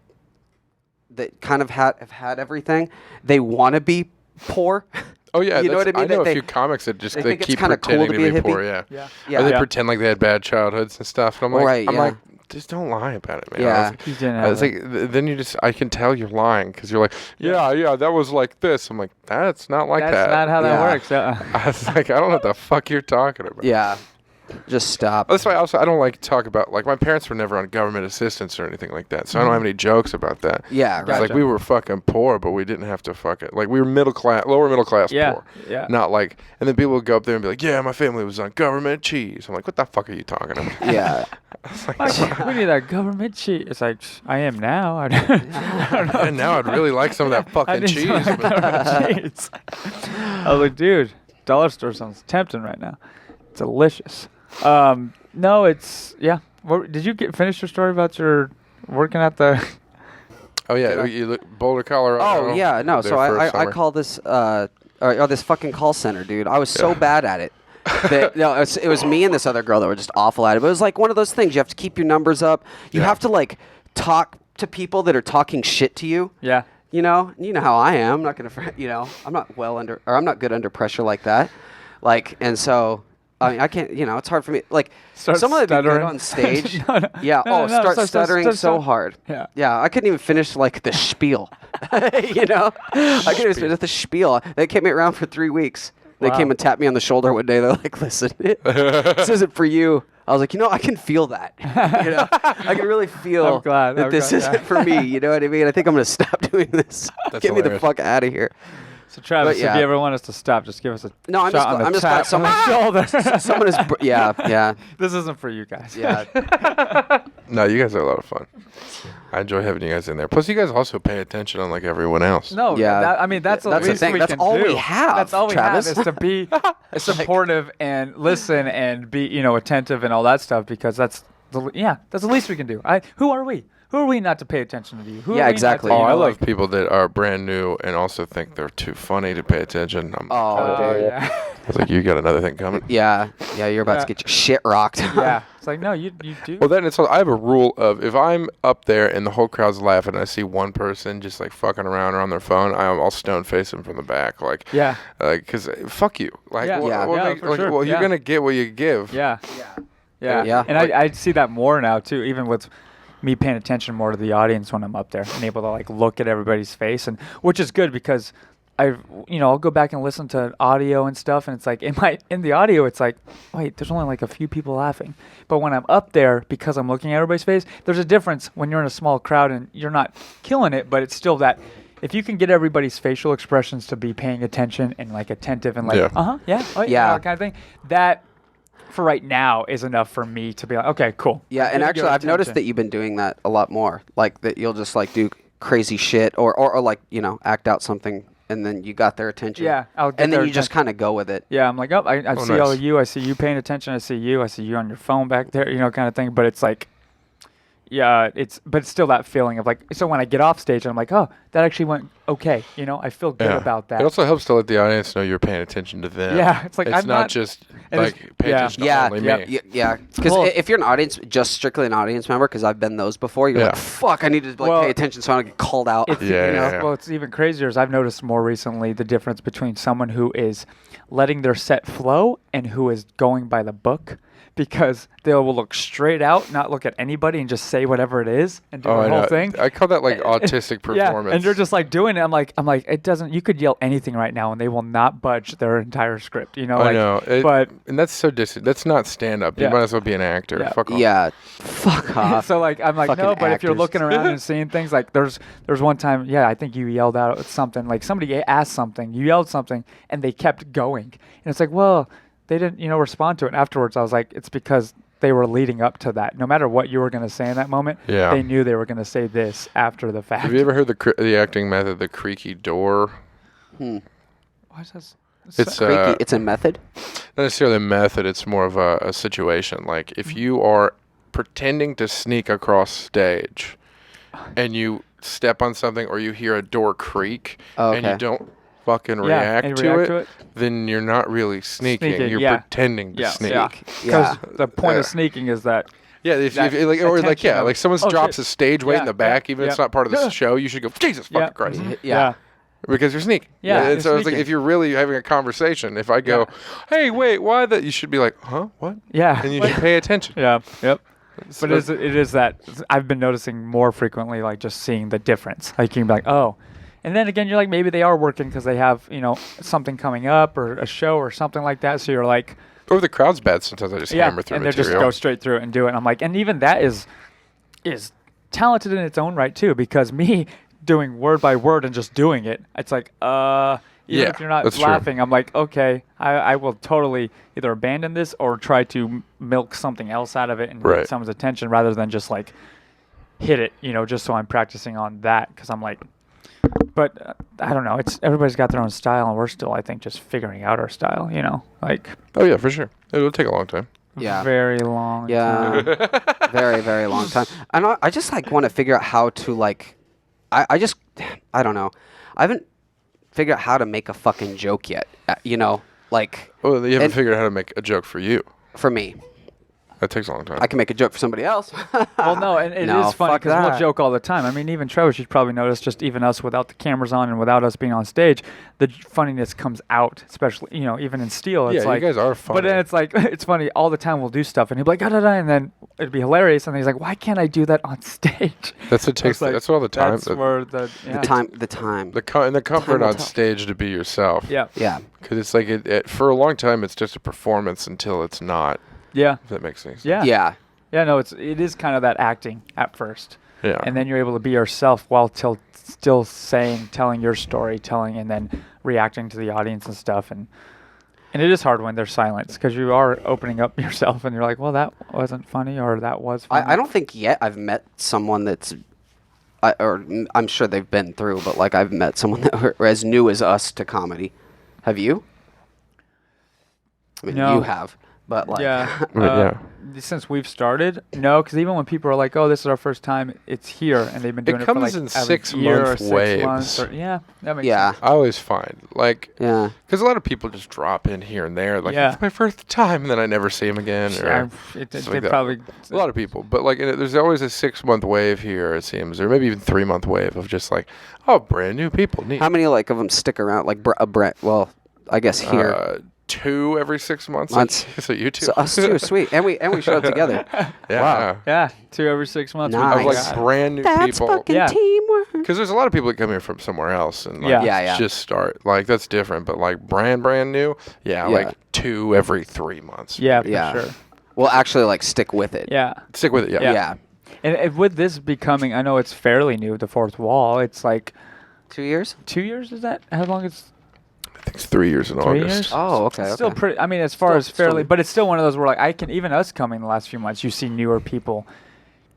that kind of have had everything, they want to be poor. Oh yeah, You know what I mean? I know They- a few comics that just they they think it's keep kinda cool pretending to to be be a poor. hippie. Yeah. Yeah. Yeah. Or they Yeah. pretend like they had bad childhoods and stuff. And I'm like, Right, I'm yeah. like, just don't lie about it, man. Yeah. You didn't I have was it. like, then you just, I can tell you're lying because you're like, yeah, that was like this. I'm like, that's not like that's that. not how that Yeah. works. I was like, I don't know what the fuck you're talking about. Yeah. Just stop. That's why also I don't like to talk about, like, my parents were never on government assistance or anything like that, so I don't have any jokes about that. Yeah. It's Right. like we were fucking poor, but we didn't have to fuck it. Like we were lower middle class Yeah, poor. yeah. Not like, and then people would go up there and be like, yeah, my family was on government cheese. I'm like, what the fuck are you talking about? Yeah. It's like, Like, we need that government cheese. It's like I am now. I don't know. and now I'd really like some of that I fucking need cheese. some of that but- government cheese. I was like, dude, dollar store sounds tempting right now. It's delicious. No, it's yeah. Did you finish your story about your working at the? Oh yeah, Boulder, Colorado. Oh yeah. No. there So for a I summer. call this this fucking call center, dude. I was so bad at it. That, no, it was me and this other girl that were just awful at it. But it was like one of those things. You have to keep your numbers up. You Yeah. have to like talk to people that are talking shit to you. Yeah. You know how I am. I'm not gonna, I'm not I'm not good under pressure like that. Like, and so, I mean, I can't, it's hard for me. Like, Start someone that'd be good stuttering. on stage. No, no. Yeah. No, no, Start stuttering so hard. Yeah. Yeah. I couldn't even finish like the spiel. I couldn't even finish the spiel. They kept me around for 3 weeks. They Wow. came and tapped me on the shoulder one day. They're like, listen, this isn't for you. I was like, I can feel that. I can really feel I'm glad, that I'm this glad, isn't yeah. for me. You know what I mean? I think I'm going to stop doing this. That's Get me the hilarious. fuck out of here. So Travis, But, yeah. if you ever want us to stop, just give us a No, I'm shot on the just tap glad someone, on the shoulder. someone is. Yeah. This isn't for you guys. Yeah. No, you guys are a lot of fun. I enjoy having you guys in there. Plus, you guys also pay attention unlike everyone else. No, Yeah. I mean that's the That's the least thing. we That's can all do. we have, That's all we Travis. have is to be supportive and listen and be attentive and all that stuff because that's the least we can do. Who are we? Who are we not to pay attention to you? Who Yeah, are we exactly. Not to, Oh, I love like, people that are brand new and also think they're too funny to pay attention. yeah. I was like, you got another thing coming. Yeah. You're about to get your shit rocked. Yeah. It's like no, you do. Well, then it's I have a rule of if I'm up there and the whole crowd's laughing and I see one person just like fucking around or on their phone, I'll stone face them from the back, like Yeah. because fuck you, like Yeah. Yeah, for sure. well Yeah. you're gonna get what you give. Yeah. Yeah. Yeah. And I see that more now too, even with me paying attention more to the audience when I'm up there and able to like look at everybody's face, and which is good because I'll go back and listen to audio and stuff, and it's like in the audio it's like, wait, there's only like a few people laughing, but when I'm up there because I'm looking at everybody's face, there's a difference when you're in a small crowd and you're not killing it, but it's still that. If you can get everybody's facial expressions to be paying attention and like attentive and like Yeah. kind of thing, that for right now is enough for me to be like, okay, cool. Yeah, and actually, I've noticed that you've been doing that a lot more. Like that, you'll just like do crazy shit, or like act out something, and then you got their attention. Yeah, I'll get and then their you just kind of go with it. Yeah, I'm like, I see all nice. of you. I see you paying attention. I see you on your phone back there, kind of thing. But it's like, but it's still that feeling of like, so when I get off stage, I'm like, oh, that actually went okay. I feel good about that. It also helps to let the audience know you're paying attention to them. Yeah, it's like, it's I'm not not- just and it's- like pay yeah. attention to Yeah, only me. yeah. Because Well- if you're an audience, just strictly an audience member, because I've been those before, you're Yeah. like, fuck, I need to Well, pay attention so I don't get called out. It's, Yeah. Well, it's even crazier is I've noticed more recently the difference between someone who is letting their set flow and who is going by the book, because they will look straight out, not look at anybody, and just say whatever it is and do Oh, the I whole know. thing. I call that like autistic performance. Yeah, and you're just like doing it. I'm like, it doesn't. You could yell anything right now, and they will not budge their entire script. I like, know. but and that's so That's not stand up. Yeah. You might as well be an actor. Yeah. Fuck off. Yeah, fuck off. so like I'm like Fucking no, but if you're actors. looking around and seeing things like there's one time, I think you yelled out something, like somebody asked something, you yelled something, and they kept going, and it's like, well, they didn't respond to it. And afterwards, I was like, it's because they were leading up to that. No matter what you were going to say in that moment, Yeah. they knew they were going to say this after the fact. Have you ever heard the acting method, the creaky door? What is this? It's Creaky. It's a method. not necessarily a method. It's more of a situation. Like if you are pretending to sneak across stage, and you step on something or you hear a door creak, Oh, and you okay. don't fucking and react, react to it, then you're not really sneaking. Sneaking, You're yeah. pretending to sneak. Yeah. Yeah. Because the point Yeah. of sneaking is that. Yeah, if That like, or like attention of- like someone oh, drops shit. a stage weight in Yeah, the back, yeah, even if it's yeah. not part of the Yeah. show, you should go, Jesus fucking Yeah. Christ. Yeah. Because you're sneaking. Yeah, And you're so it's like sneaking. if you're really having a conversation, if I go, hey, wait, why that? You should be like, huh? What? Yeah. And you should pay attention. Yeah. Yep. So But it is that I've been noticing more frequently, like just seeing the difference. Like you can be like, oh, and then again, you're like, maybe they are working because they have something coming up or a show or something like that. So you're like, or if the crowd's bad, sometimes I just hammer through and they material. just go straight through it and do it. And I'm like, and even that is talented in its own right too, because me doing word by word and just doing it, it's like, even Yeah, if you're not that's true. laughing, I'm like, okay, I will totally either abandon this or try to milk something else out of it and Right. get someone's attention rather than just like hit it, just so I'm practicing on that, because I'm like, but I don't know. It's everybody's got their own style, and we're still, I think, just figuring out our style. Like Oh, yeah, for sure. It'll take a long time. Yeah. very long. Yeah. time. Very, very long time. And I just like want to figure out how to like, I don't know. I haven't figured out how to make a fucking joke yet. Like Oh, you haven't And- figured out how to make a joke for you. for me, That takes a long time. I can make a joke for somebody else. Well, no, and it is No, funny fuck because we'll that. joke all the time. I mean, even Travis, you've probably noticed, just even us without the cameras on and without us being on stage, the funniness comes out, especially, even in Steel. It's Yeah, you like, guys are But then funny. it's like, it's funny, all the time we'll do stuff, and he'll be like, da-da-da, and then it'd be hilarious, and he's like, why can't I do that on stage? That's what takes. It's like, That's all the time. That's where the, yeah. the time. And the comfort will on tell. stage to be yourself. Yeah, Yeah. Because it's like for a long time, it's just a performance until it's not. yeah, If that makes sense. yeah. Yeah. Yeah, no, it is kind of that acting at first. Yeah. And then you're able to be yourself while still telling your story, and then reacting to the audience and stuff. And it is hard when there's silence because you are opening up yourself and you're like, well, that wasn't funny or that was funny. I don't think yet I've met someone that's, I'm sure they've been through, but like I've met someone that were as new as us to comedy. Have you? I mean, No. you have, but like, Yeah. Since we've started, no, because even when people are like, "Oh, this is our first time," it's here, and they've been doing it, for comes like in every 6 year or month 6 waves. months. Yeah, that makes yeah, sense. I always find because yeah. a lot of people just drop in here and there, like Yeah. it's my first time, and then I never see them again. Or They stuff like that. probably a lot of people, but like there's always a 6 month wave here, it seems, or maybe even 3 month wave of just like, oh, brand new people. Neat. How many like of them stick around? Like Brett. Well, I guess here. 2 every 6 months. Months. So you two. So us too, sweet, and we show up together. Yeah. Wow. Yeah, 2 every 6 months. Nice. Of like brand new people. Yeah. teamwork. Because there's a lot of people that come here from somewhere else and like Yeah. Yeah. just start. Like that's different, but like brand new. Yeah, Yeah. like 2 every 3 months. Yeah, for Yeah. sure. Well, actually, like stick with it. Yeah. Stick with it. Yeah. Yeah. And with this becoming, I know it's fairly new, the fourth wall. It's like 2 years. 2 years. Is that how long it's? I think it's 3 years in 3 August. years. Oh, okay. It's still okay. pretty. I mean, as far Still- as fairly, still- but it's still one of those where like I can even us coming the last few months, you see newer people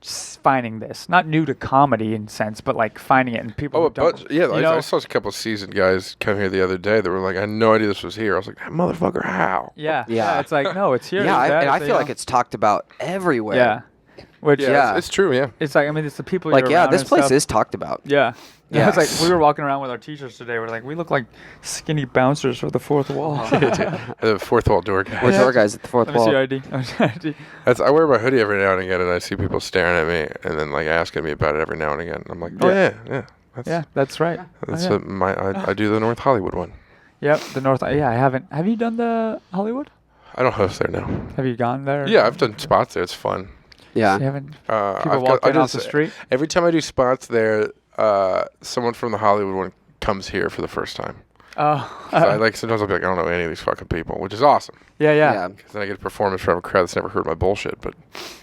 just finding this, not new to comedy in sense, but like finding it and people. Oh, who don't, but yeah, you know? I saw a couple of seasoned guys come here the other day that were like, I had no idea this was here. I was like, that motherfucker, how? Yeah, Yeah. It's like no, it's here. Yeah, it's that, and I it's, feel you like know. it's talked about everywhere. Yeah, which Yeah, Yeah. It's true. Yeah. it's like I mean it's the people. Like, you're yeah, around this and place stuff. is talked about. Yeah. Yeah. It's like we were walking around with our teachers today. We're like, we look like skinny bouncers for the fourth wall. The fourth wall door guy. We're door guys at the fourth Let me wall. see your ID. Let me see your ID. I wear my hoodie every now and again, and I see people staring at me and then like asking me about it every now and again. I'm like, oh Yeah. yeah. That's, Yeah, that's right. That's Oh, yeah. I do the North Hollywood one. Yep, the North. Yeah, I haven't. Have you done the Hollywood? I don't host there now. Have you gone there? Yeah, I've done spots there. It's fun. Yeah. You haven't. I've People got- I walking off just- the street. Every time I do spots there, someone from the Hollywood one comes here for the first time. Oh. So I like sometimes I'll be like, I don't know any of these fucking people, which is awesome. Yeah. Yeah. Because then I get a performance from a crowd that's never heard my bullshit. But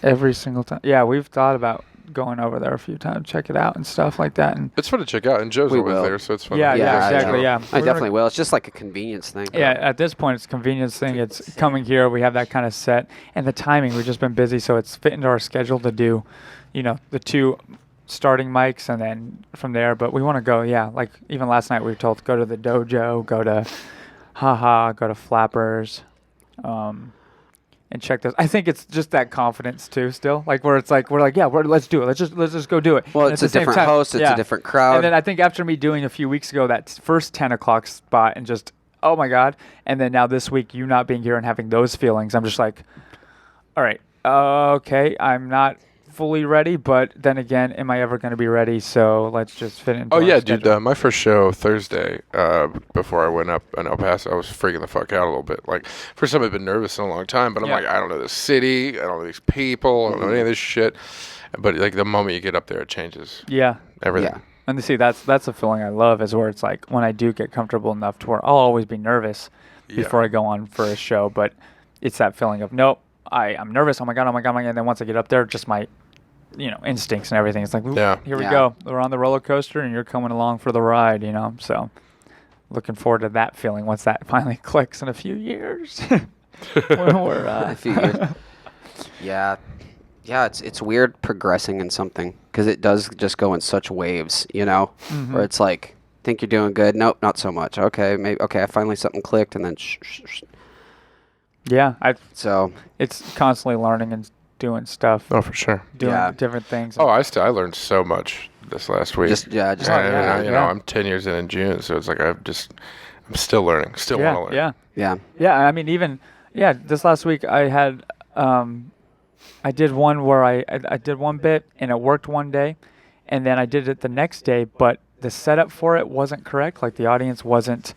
Every single time. Yeah, we've thought about going over there a few times, check it out and stuff like that. And it's fun to check out. And Joe's We always will. there, so it's fun. yeah, to yeah, Yeah, exactly. Joe. Yeah, I We're gonna- definitely will. It's just like a convenience thing. Yeah, at this point, it's a convenience thing. It's coming here. We have that kind of set, and the timing. We've just been busy, so it's fit into our schedule to do, the 2 starting mics, and then from there. But we want to go. Yeah, like even last night we were told go to the dojo, go to, go to Flappers, and check this. I think it's just that confidence too. Still, like where it's like we're yeah, let's do it. Let's just go do it. Well, And it's at a the same different time- host. It's yeah. a different crowd. And then I think after me doing a few weeks ago that first 10 o'clock spot and just, oh my God. And then now this week, you not being here and having those feelings, I'm just like, all right, okay, I'm not fully ready, but then again, am I ever going to be ready? So let's just fit into Oh our yeah, dude. schedule. My first show Thursday, before I went up in El Paso, I was freaking the fuck out a little bit. Like, first time I've been nervous in a long time, but I'm Yeah. like, I don't know this city, I don't know these people, I don't know any of this shit. But like the moment you get up there, it changes Yeah. everything. Yeah. And see, that's a feeling I love is where it's like when I do get comfortable enough to where I'll always be nervous Yeah. before I go on for a show, but it's that feeling of, nope, I'm nervous. Oh my God. And then once I get up there, just my, instincts and everything. It's like, oop, Yeah. here we Yeah. go. We're on the roller coaster and you're coming along for the ride, So looking forward to that feeling once that finally clicks in a few years. when we're, A few years. Yeah. Yeah, it's weird progressing in something because it does just go in such waves, Mm-hmm. where it's like, think you're doing good. Nope, not so much. Okay, maybe. Okay, finally something clicked, and then Yeah, so it's constantly learning and doing stuff, Oh, for sure. doing Yeah. different things. Oh, I learned so much this last week. just And, yeah, you yeah. know, I'm 10 years in June, so it's like I'm still learning, still yeah, want to learn. yeah. yeah, Yeah, I mean, even this last week I had, I did one where I did one bit and it worked one day, and then I did it the next day, but the setup for it wasn't correct. Like the audience wasn't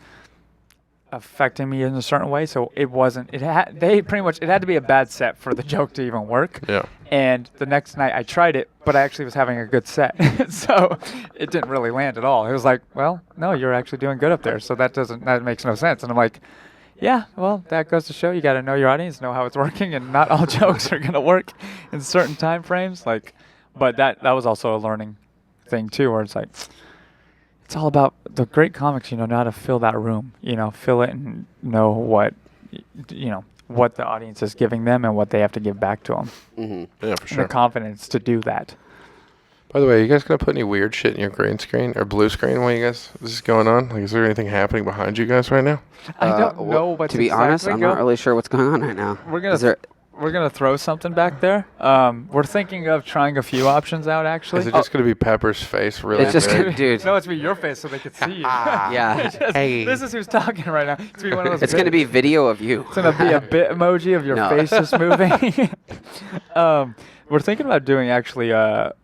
affecting me in a certain way, so it wasn't. It had to be a bad set for the joke to even work. Yeah. And the next night I tried it, but I actually was having a good set, so it didn't really land at all. It was like, well, no, you're actually doing good up there, so that makes no sense. And I'm like, yeah, well, that goes to show you got to know your audience, know how it's working, and not all jokes are gonna work in certain time frames. Like, but that was also a learning thing too, where it's like, it's all about the great comics, know how to fill that room, fill it and know what, what the audience is giving them and what they have to give back to them. Mm-hmm. Yeah, for sure. The confidence to do that. By the way, you guys gonna put any weird shit in your green screen or blue screen while this is going on? Like, is there anything happening behind you guys right now? I don't know what's To be honest, I'm not really sure what's going on right now. We're gonna throw something back there. We're thinking of trying a few options out. Actually, Is it just gonna be Pepper's face? Really? It's just big? gonna, dude. No, it's be your face so they can see you. Yeah. Hey. This is who's talking right now. It's gonna be one of those. It's gonna be video of you. It's gonna be a bit emoji of your No. face just moving. We're thinking about doing actually. What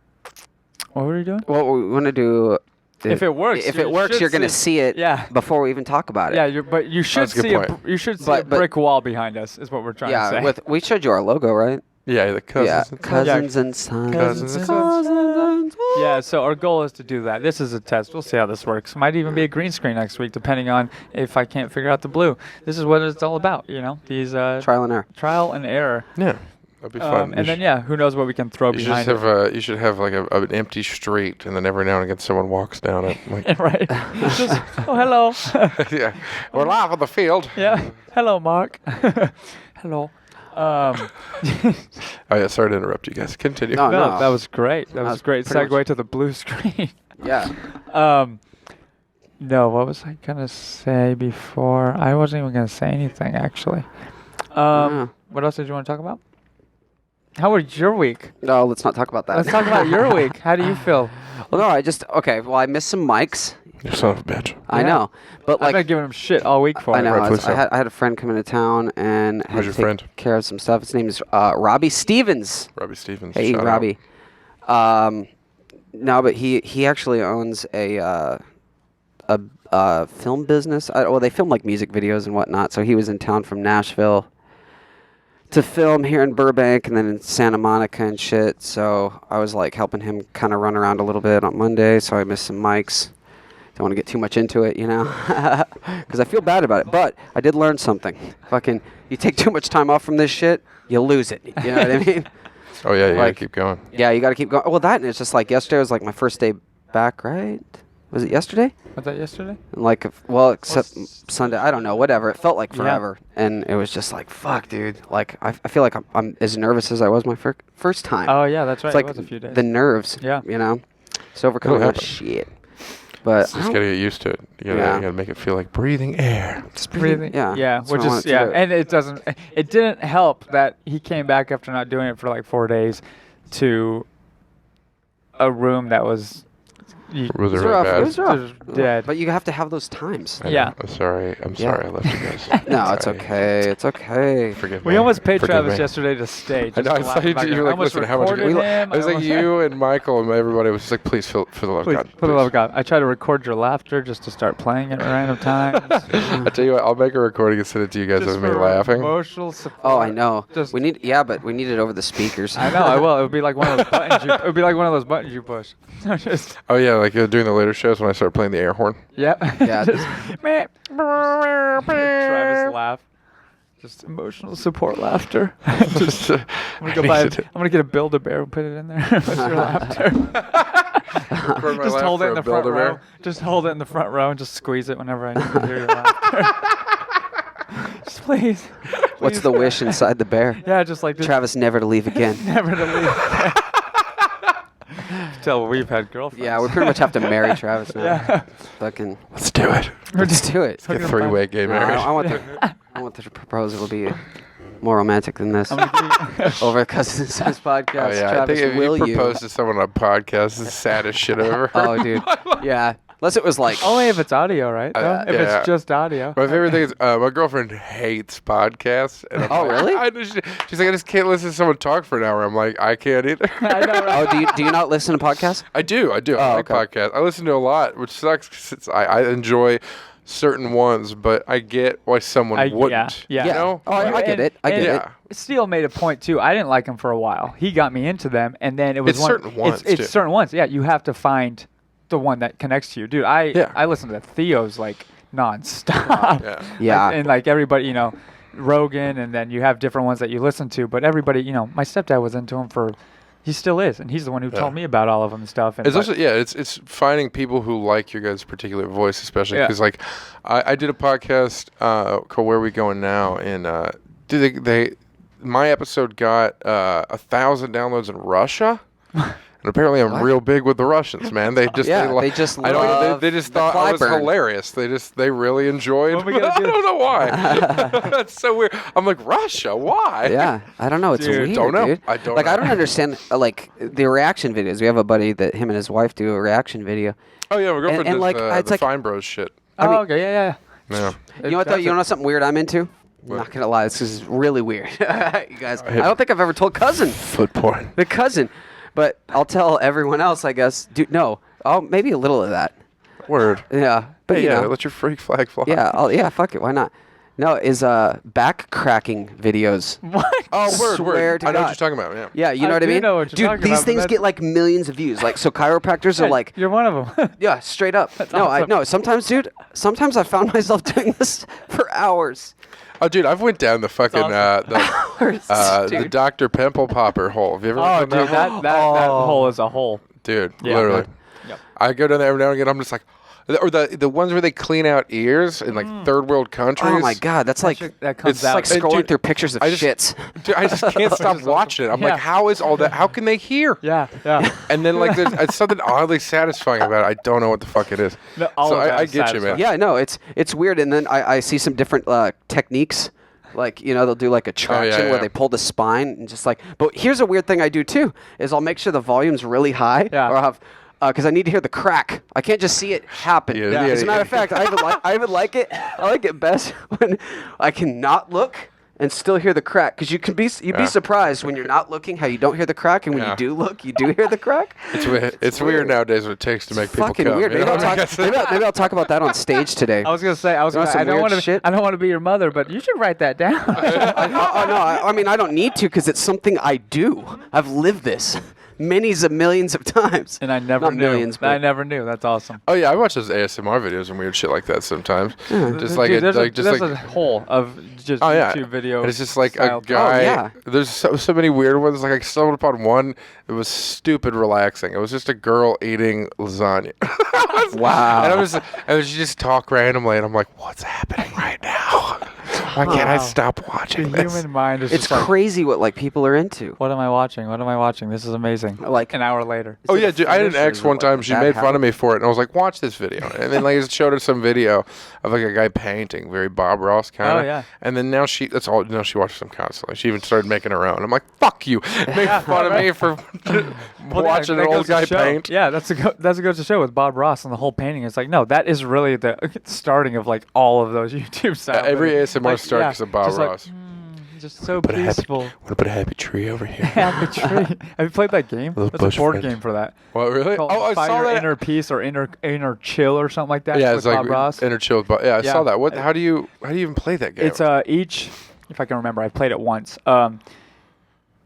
were we doing? What we want to do. If it works, if you it works, should you're gonna see it. Yeah. Before we even talk about it. Yeah, but you should That's a good see point. you should see But- a but- brick wall behind us. Is what we're trying to say. Yeah. We showed you our logo, right? Yeah, the cousins. Yeah. and sons. Cousins and sons. Cousins and Cousins. Yeah, so our goal is to do that. This is a test. We'll see how this works. Might even be a green screen next week, depending on if I can't figure out the blue. This is what it's all about, These Trial and error. trial and error. Yeah, that'd be fun. And then who knows what we can throw you should behind just it. have you should have like an empty street, and then every now and again someone walks down it. Like, Right. Just, hello. yeah, we're live on the field. Yeah. Hello, Mark. Hello. Oh yeah, sorry to interrupt you guys. Continue. No, No, that was great. That was a was great pretty segue much- to the blue screen. Yeah. No, what was I gonna say before? I wasn't even gonna say anything actually. Yeah. What else did you want to talk about? How was your week? No, let's not talk about that. Let's talk about your week. How do you feel? Well, no, I missed some mics. You son of a bitch. I Yeah. know, but I've been like giving him shit all week for I it. know, Rightfully I so. had a friend come into town and had Who's to your take friend? care of some stuff. His name is Robbie Stevens. Robbie Stevens. Hey, shout out. Robbie. No, but he actually owns a film business. Well, they film like music videos and whatnot. So he was in town from Nashville to film here in Burbank and then in Santa Monica and shit. So I was like helping him kind of run around a little bit on Monday. So I missed some mics. Don't want to get too much into it, because I feel bad about it. But I did learn something. Fucking, you take too much time off from this shit, you lose it. You know what I mean? Oh yeah, you gotta Like- keep going. Yeah, you got to keep going. Well, that and it's just like yesterday was like my first day back, right? Was it yesterday? Was that yesterday? Like, except Sunday. I don't know. Whatever. It felt like Yeah. forever, and it was just like, fuck, dude. Like, I feel like I'm as nervous as I was my first time. Oh yeah, that's right. it's like it was a few days. the nerves. Yeah. It's overcoming It'll that happen. shit. But You just gotta get used to it. You gotta make it feel like breathing air. just breathing. Yeah. Yeah, that's which what I is wanted to do. and it doesn't. It didn't help that he came back after not doing it for like 4 days to a room that was. Was it It was really rough. bad? It was rough. Just dead. But you have to have those times. I know. Yeah. I'm sorry. I'm Yeah. sorry I left you guys. No, it's Sorry. okay. It's okay. Forgive me. We almost paid Forgive Travis me. yesterday to stay. I just know. I to saw laugh you. about it. You were I like, almost listen, how much? recorded him. It was I like almost- you and Michael and everybody was just like, please, for the love of Please, God. for the love of please. God. I tried to record your laughter just to start playing it at random times. I tell you what, I'll make a recording and send it to you guys Just of me for laughing. Emotional support. Oh, I know. Just- We need it over the speakers. I know. I will. It would be like one of those buttons. It would be like one of those buttons you push. Just. Oh yeah, like during the later shows when I start playing the air horn. Yep. Yeah, Just, Travis laugh. Just emotional support laughter. Just, I'm gonna go buy. I'm gonna get a Build-A-Bear and put it in there. What's your laughter? Record my Just laugh hold it for in a the front Build-A-Bear. row. Just hold it in the front row and just squeeze it whenever I need to hear your laughter. Just please. What's Please. the wish inside the bear? Yeah, just like this. Travis never to leave again. Never to leave. Till we've had girlfriends. Yeah, we pretty much have to marry Travis now. Yeah. Fucking, Let's do it. We're just do it. Get three-way gay No, marriage. I want the proposal to be more romantic than this. I'm gonna give you- Over Cousins Sons podcast. Oh yeah, I Travis, think if will you you? propose to someone on a podcast, it's the saddest shit I've ever heard. Oh, dude. Yeah. Unless it was like. Only if it's audio, right? though? If yeah. it's just audio. My favorite thing is my girlfriend hates podcasts. And I'm Oh, like, really? She's like, I just can't listen to someone talk for an hour. I'm like, I can't either. I know, right? Oh, do you not listen to podcasts? I do. I like okay. podcasts. I listen to a lot, which sucks 'cause I enjoy certain ones, but I get why someone wouldn't. Yeah. You know? Oh, I get it. I get it. Yeah. Steele made a point too. I didn't like him for a while. He got me into them, and then it was It's certain ones, It's too. certain ones. Yeah, you have to find the one that connects to you, dude. I listen to Theo's like nonstop. Yeah. Yeah. and like everybody, Rogan, and then you have different ones that you listen to. But everybody, my stepdad was into him for He still is, and he's the one who told me about all of them and stuff. And It's also it's finding people who like your guys' particular voice, especially because like I did a podcast called Where Are We Going Now, and my episode got 1,000 downloads in Russia. And apparently I'm real big with the Russians, man. They just they just I don't love they just the thought I was Clyburn. hilarious. They really enjoyed. What are we gonna I do? don't know why. That's so weird. I'm like, Russia, why? Yeah, I don't know. It's Dude, weird, don't know. dude. I don't like. know. I don't understand like the reaction videos. We have a buddy that him and his wife do a reaction video. Oh yeah, my girlfriend and, does like, the it's like- Fine Bros shit. oh, mean- okay, yeah. Yeah. You know what though? You know something weird I'm into? I'm not gonna lie, this is really weird. You guys, I don't think I've ever told cousin. Foot porn. The cousin. But I'll tell everyone else, I guess. Dude, no. Oh, maybe a little of that. Word. Yeah. But Hey, you yeah, know. let your freak flag fly. Yeah, fuck it. Why not? No, is back cracking videos. What? Oh, word, Swear word. to I know what God. you're talking about. Yeah. Yeah, you know I what I do mean? know what you're Dude, talking these about, but things that's- get like millions of views. Like, so chiropractors are like, You're one of them. yeah, straight up. No, awesome. no. Sometimes, dude, I found myself doing this for hours. Oh, dude, I've went down the fucking Hours, the dude. Dr. Pimple Popper hole. Have you ever Oh, been dude, down that hole is a hole. Dude, Yeah, literally. man. Yep. I go down there every now and again. I'm just like, or the ones where they clean out ears in like third world countries. Oh my God, that's like That comes It's out. like And scrolling dude, through pictures of I just- shits. Dude, I just can't stop watching it. I'm Yeah. like, how is all that? How can they hear? yeah. And then like there's it's something oddly satisfying about it. I don't know what the fuck it is. No, all so of that I is get you, man. satisfying. Yeah, no, it's weird. And then I see some different techniques. Like, you know, they'll do like a traction yeah. where they pull the spine and just like. But here's a weird thing I do too: is I'll make sure the volume's really high, Yeah. or I'll have. Because I need to hear the crack. I can't just see it happen. Yeah, As a yeah. matter of fact, I even like it. I like it best when I can not look and still hear the crack. Because you'd be surprised when you're not looking how you don't hear the crack, and when Yeah. you do look, you do hear the crack. It's weird nowadays what it takes to make people Fucking come. weird. you Maybe know? maybe I'll talk about that on stage today. I was gonna say, You want some I don't weird want to, shit? I don't want to be your mother, but you should write that down. I mean, I don't need to because it's something I do. I've lived this many of millions of times. And I never Not knew. millions, but I never knew. That's awesome. Oh yeah, I watch those ASMR videos and weird shit like that sometimes. Just like Dude, there's like a whole of just oh yeah, YouTube video. and it's just like a style. guy. yeah. There's so many weird ones. Like I stumbled upon one. It was stupid relaxing. It was just a girl eating lasagna. Wow. And I was just talk randomly, and I'm like, what's happening right now? Why can't I Wow. stop The watching this? human mind is It's just like, crazy what like people are into. what am I watching? What am I watching? This is amazing. Like- an hour later. Oh it yeah, a dude, I had an finish or ex is it one like time. a She bad made fun habit? of me for it, and I was like, "Watch this video." And then like I showed her some video of like a guy painting, very Bob Ross kind of. Oh, yeah. And then now she she watches them constantly. She even started making her own. I'm like, "Fuck you!" Make fun of me for watching an old guy paint. Yeah, that's a goes to show with Bob Ross and the whole painting. It's like, no, that is really the starting of like all of those YouTube style. Every videos. ASMR Like, starts yeah, as a Bob just like, Ross. just so Put a happy, peaceful. want to put a happy tree over here. Happy tree. Have you played that game? Little That's a bush board friend. game for that. What really? Called Oh, I Find saw Your that. Inner Peace or Inner Chill or something like that. Yeah, with it's like Bob Ross. inner chill. But yeah, I Yeah. saw that. What? How do you even play that game? It's each, if I can remember, I played it once.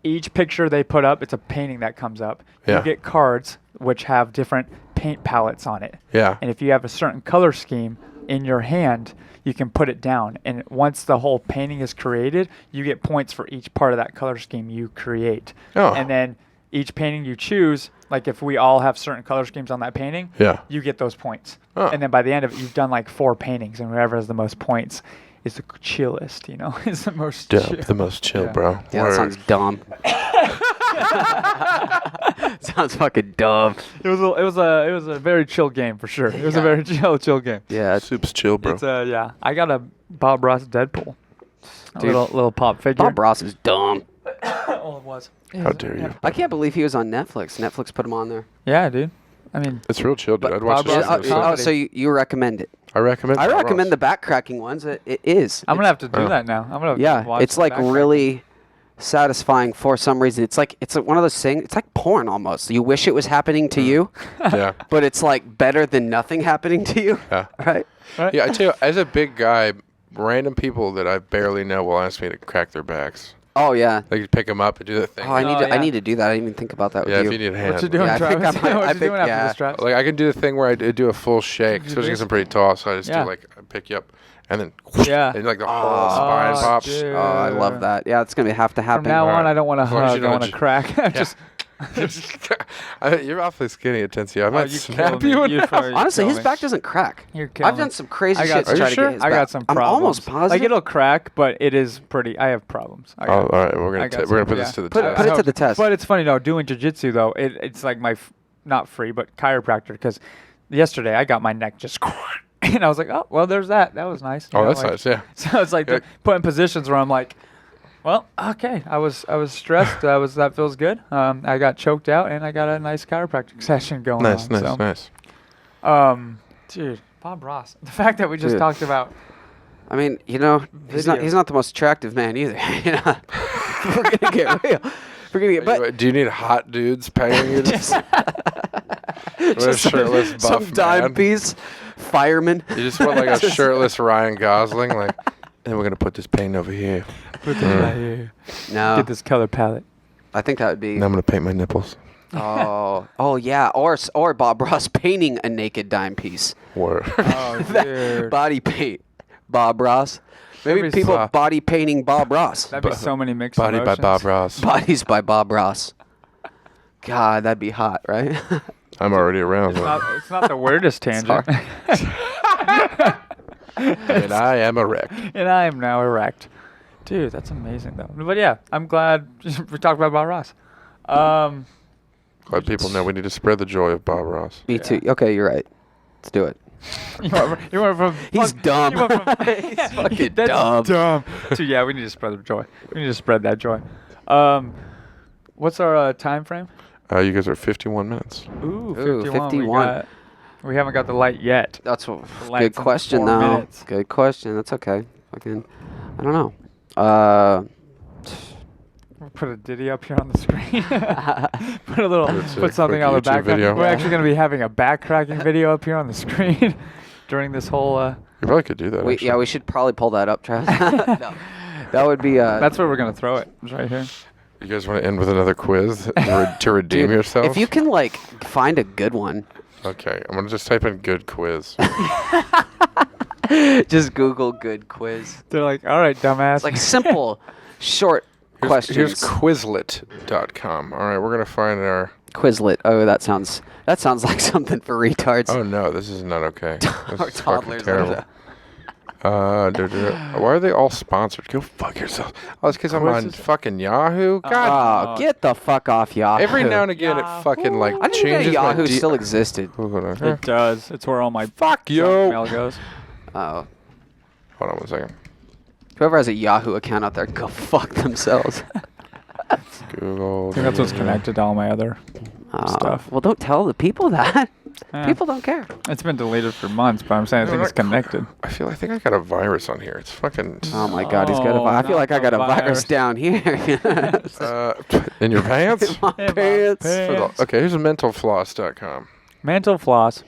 Each picture they put up, it's a painting that comes up. Yeah. You get cards which have different paint palettes on it. Yeah. And if you have a certain color scheme in your hand, you can put it down. And once the whole painting is created, you get points for each part of that color scheme you create. Oh. And then each painting you choose, like if we all have certain color schemes on that painting, Yeah. you get those points. Oh. And then by the end of it, you've done like 4 paintings, and whoever has the most points is the chillest, you know, is the most chill. the most chill, Yeah. bro. Yeah, that Word. sounds dumb. Sounds fucking dumb. It was a very chill game for sure. It was a very chill game. Yeah, it's- Soup's chill, bro. It's yeah. I got a Bob Ross Deadpool. A Dude. little pop figure. Bob Ross is dumb. Oh, it was. How dare you? I can't believe he was on Netflix. Netflix put him on there. Yeah, dude. I mean, It's real chill, dude. But I'd watch Bob this. Ross in the is sun. comedy. So you recommend it? I recommend. I Bob recommend Ross. the back cracking ones. It is. I'm gonna have to do Oh. that now. I'm gonna Yeah, watch it's the like background. really satisfying for some reason. It's like one of those things. It's like porn almost. You wish it was happening to you, Yeah. but it's like better than nothing happening to you. Yeah. Right? Right? Yeah, I tell you, as a big guy, random people that I barely know will ask me to crack their backs. Oh yeah. Like you pick them up and do that thing. Oh, I need Oh, to. I yeah. need to do that. I didn't even think about that with yeah, you. if you need a hand. What you doing, Yeah, I think Travis? I might- what I you think- doing after yeah. this, Travis? Like I can do the thing where I do a full shake, especially because I'm pretty tall. So I just Yeah. do like I pick you up and then Yeah. and like the whole spine Oh, pops. dude. Oh, I love that. Yeah, it's gonna have to From happen. now on, Alright. I don't want to As long as hug. you I know want to what you- crack. Just You're awfully skinny, Atencio. I might you snap kill you. me. Honestly, his me. back doesn't crack. You're killing I've done me. some crazy I shit to Are you try to sure? get his I back. got some I'm problems. almost positive. Like it'll crack, but it is pretty. I have problems. Oh, all right. We're I got gonna put some, this yeah. to the Put test. it to the test. But it's funny, though, doing jiu-jitsu, though, it's like my, not free, but chiropractor, because yesterday I got my neck just, and I was like, oh, well, there's that. That was nice. You Oh, know, that's like- nice. Yeah. So it's like Good. put in positions where I'm like, well, okay, I was stressed. That feels good. I got choked out, and I got a nice chiropractic session going on. Nice. Dude, Bob Ross. The fact that we just Dude. talked about. I mean, he's not the most attractive man either. You know? We're gonna get real. We're gonna get. But Do you need hot dudes paying you? just, What a shirtless buff some man. dime piece fireman. You just want like a shirtless Ryan Gosling, like. And we're gonna put this paint over here. Put this right here. No, Get this color palette. I think that would be. And I'm gonna paint my nipples. Oh yeah, or Bob Ross painting a naked dime piece. Or Oh, dude. Body paint, Bob Ross. Maybe That'd be people so- body painting Bob Ross. That'd be so many mixed Body by emotions. Bob Ross. Bodies by Bob Ross. God, that'd be hot, right? I'm already around. It's not the weirdest tangent. And I am erect. And I am now erect. Dude, that's amazing, though. But yeah, I'm glad we talked about Bob Ross. Let people know we need to spread the joy of Bob Ross. Me too. Okay, you're right. Let's do it. You went from He's dumb. You went from He's fucking that's dumb. to yeah, we need to spread the joy. We need to spread that joy. What's our time frame? You guys are 51 minutes. Ooh, Ooh, 51. 51. We haven't got the light yet. That's what. Light's Good in question, 4 though. minutes. Good question. That's okay. Fucking, I don't know. We'll put a ditty up here on the screen. Put a little, It's a put something quick on the YouTube background. video. We're actually going to be having a backcracking video up here on the screen during this whole. You probably could do that. We, actually. yeah, we should probably pull that up, Travis. No. That would be. That's where we're going to throw it. It's right here. You guys want to end with another quiz to redeem dude, yourselves? If you can like find a good one, Okay, I'm gonna just type in "good quiz." just Google good quiz. They're like, all right, dumbass. It's like simple, short questions. Here's Quizlet.com. All right, we're gonna find our. Quizlet. Oh, that sounds like something for retards. Oh no, this is not okay. This Or is fucking toddlers. terrible. Why are they all sponsored? Go fuck yourself. Oh, it's because I'm on Quizzes? fucking Yahoo. God, Oh, get the fuck off Yahoo. every now and again it fucking like I didn't know changes my Yahoo still existed. Hold on. it does. It's where all my Fuck junk you. mail goes. Oh, Hold on 1 second. whoever has a Yahoo account out there, go fuck themselves. Google. I think that's what's connected to all my other stuff. Well, don't tell the people that. Eh, People don't care. It's been deleted for months, but I'm saying I think it's connected. I think I got a virus on here. It's fucking. Oh my God, he's got a virus. I feel not like I got a the virus virus. down here. In your pants? My In my pants. pants. Okay, here's mentalfloss.com. Mantle floss.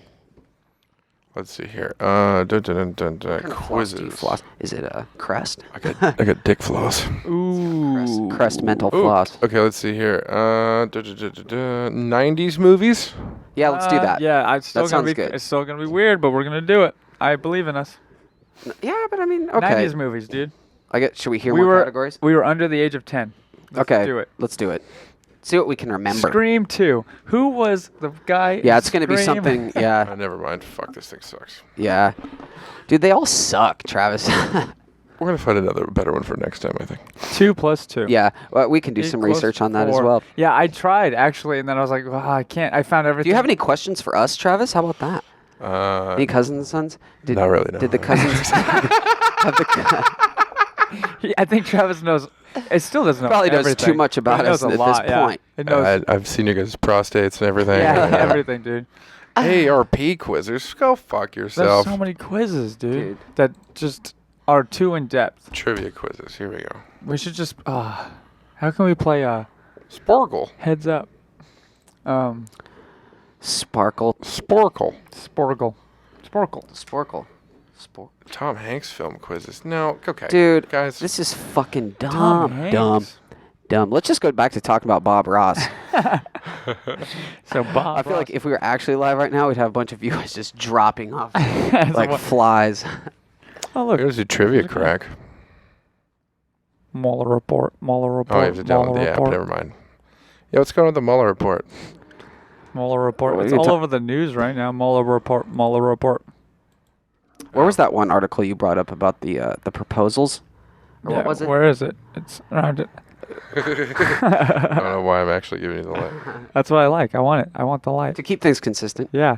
Let's see here. Quizzes. Quizzes. Is it a Crest? I got dick floss. Ooh. Crest mental Ooh, floss. Okay, let's see here. 90s movies. Yeah, let's do that. Yeah, it's still That gonna sounds be good. it's still gonna be weird, but we're gonna do it. I believe in us. Yeah, but I mean, okay. 90s movies, dude. Should we hear We more were categories? we were under the age of 10. Let's Okay, do it. let's do it. See what we can remember. Scream 2. Who was the guy? Yeah, in it's gonna be Scream? something. Yeah, Never mind. Fuck, this thing sucks. yeah. Dude, they all suck, Travis. We're gonna find another better one for next time, I think. 2 plus 2. yeah, well, we can do some Equals research on that as 4. well. Yeah, I tried actually, and then I was like, I can't. I found everything. Do you have any questions for us, Travis? How about that? Any cousins and sons? Not really, no. Did the cousins have the? I think Travis knows. It still doesn't know. Probably knows everything, too much but about it knows us a at lot, this yeah. point. It knows. I've seen you guys' prostates and everything. Yeah, everything, dude. ARP quizzers. Go fuck There's yourself. so many quizzes, Dude. that just are too in depth. Trivia quizzes. Here we go. We should just. How can we play Sporgle. heads up? Sparkle. Sporkle. Sporgle. Sporkle. Tom Hanks film quizzes. No, okay. Dude, guys. this is fucking Tom dumb. Hanks. Dumb. Let's just go back to talking about Bob Ross. So Bob. I feel like if we were actually live right now, we'd have a bunch of viewers just dropping off It's like flies. oh look, Here's your trivia crack. Mueller report. Oh, you have to download the app. Never mind. Yeah, what's going on with the Mueller report? Mueller report. What are It's you all ta- over the news right now. Mueller report. Mueller report. Where was that one article you brought up about the proposals? Or what was it? Where is it? It's around it. I don't know why I'm actually giving you the link. That's what I like. I want it. I want the light. To keep things consistent. Yeah.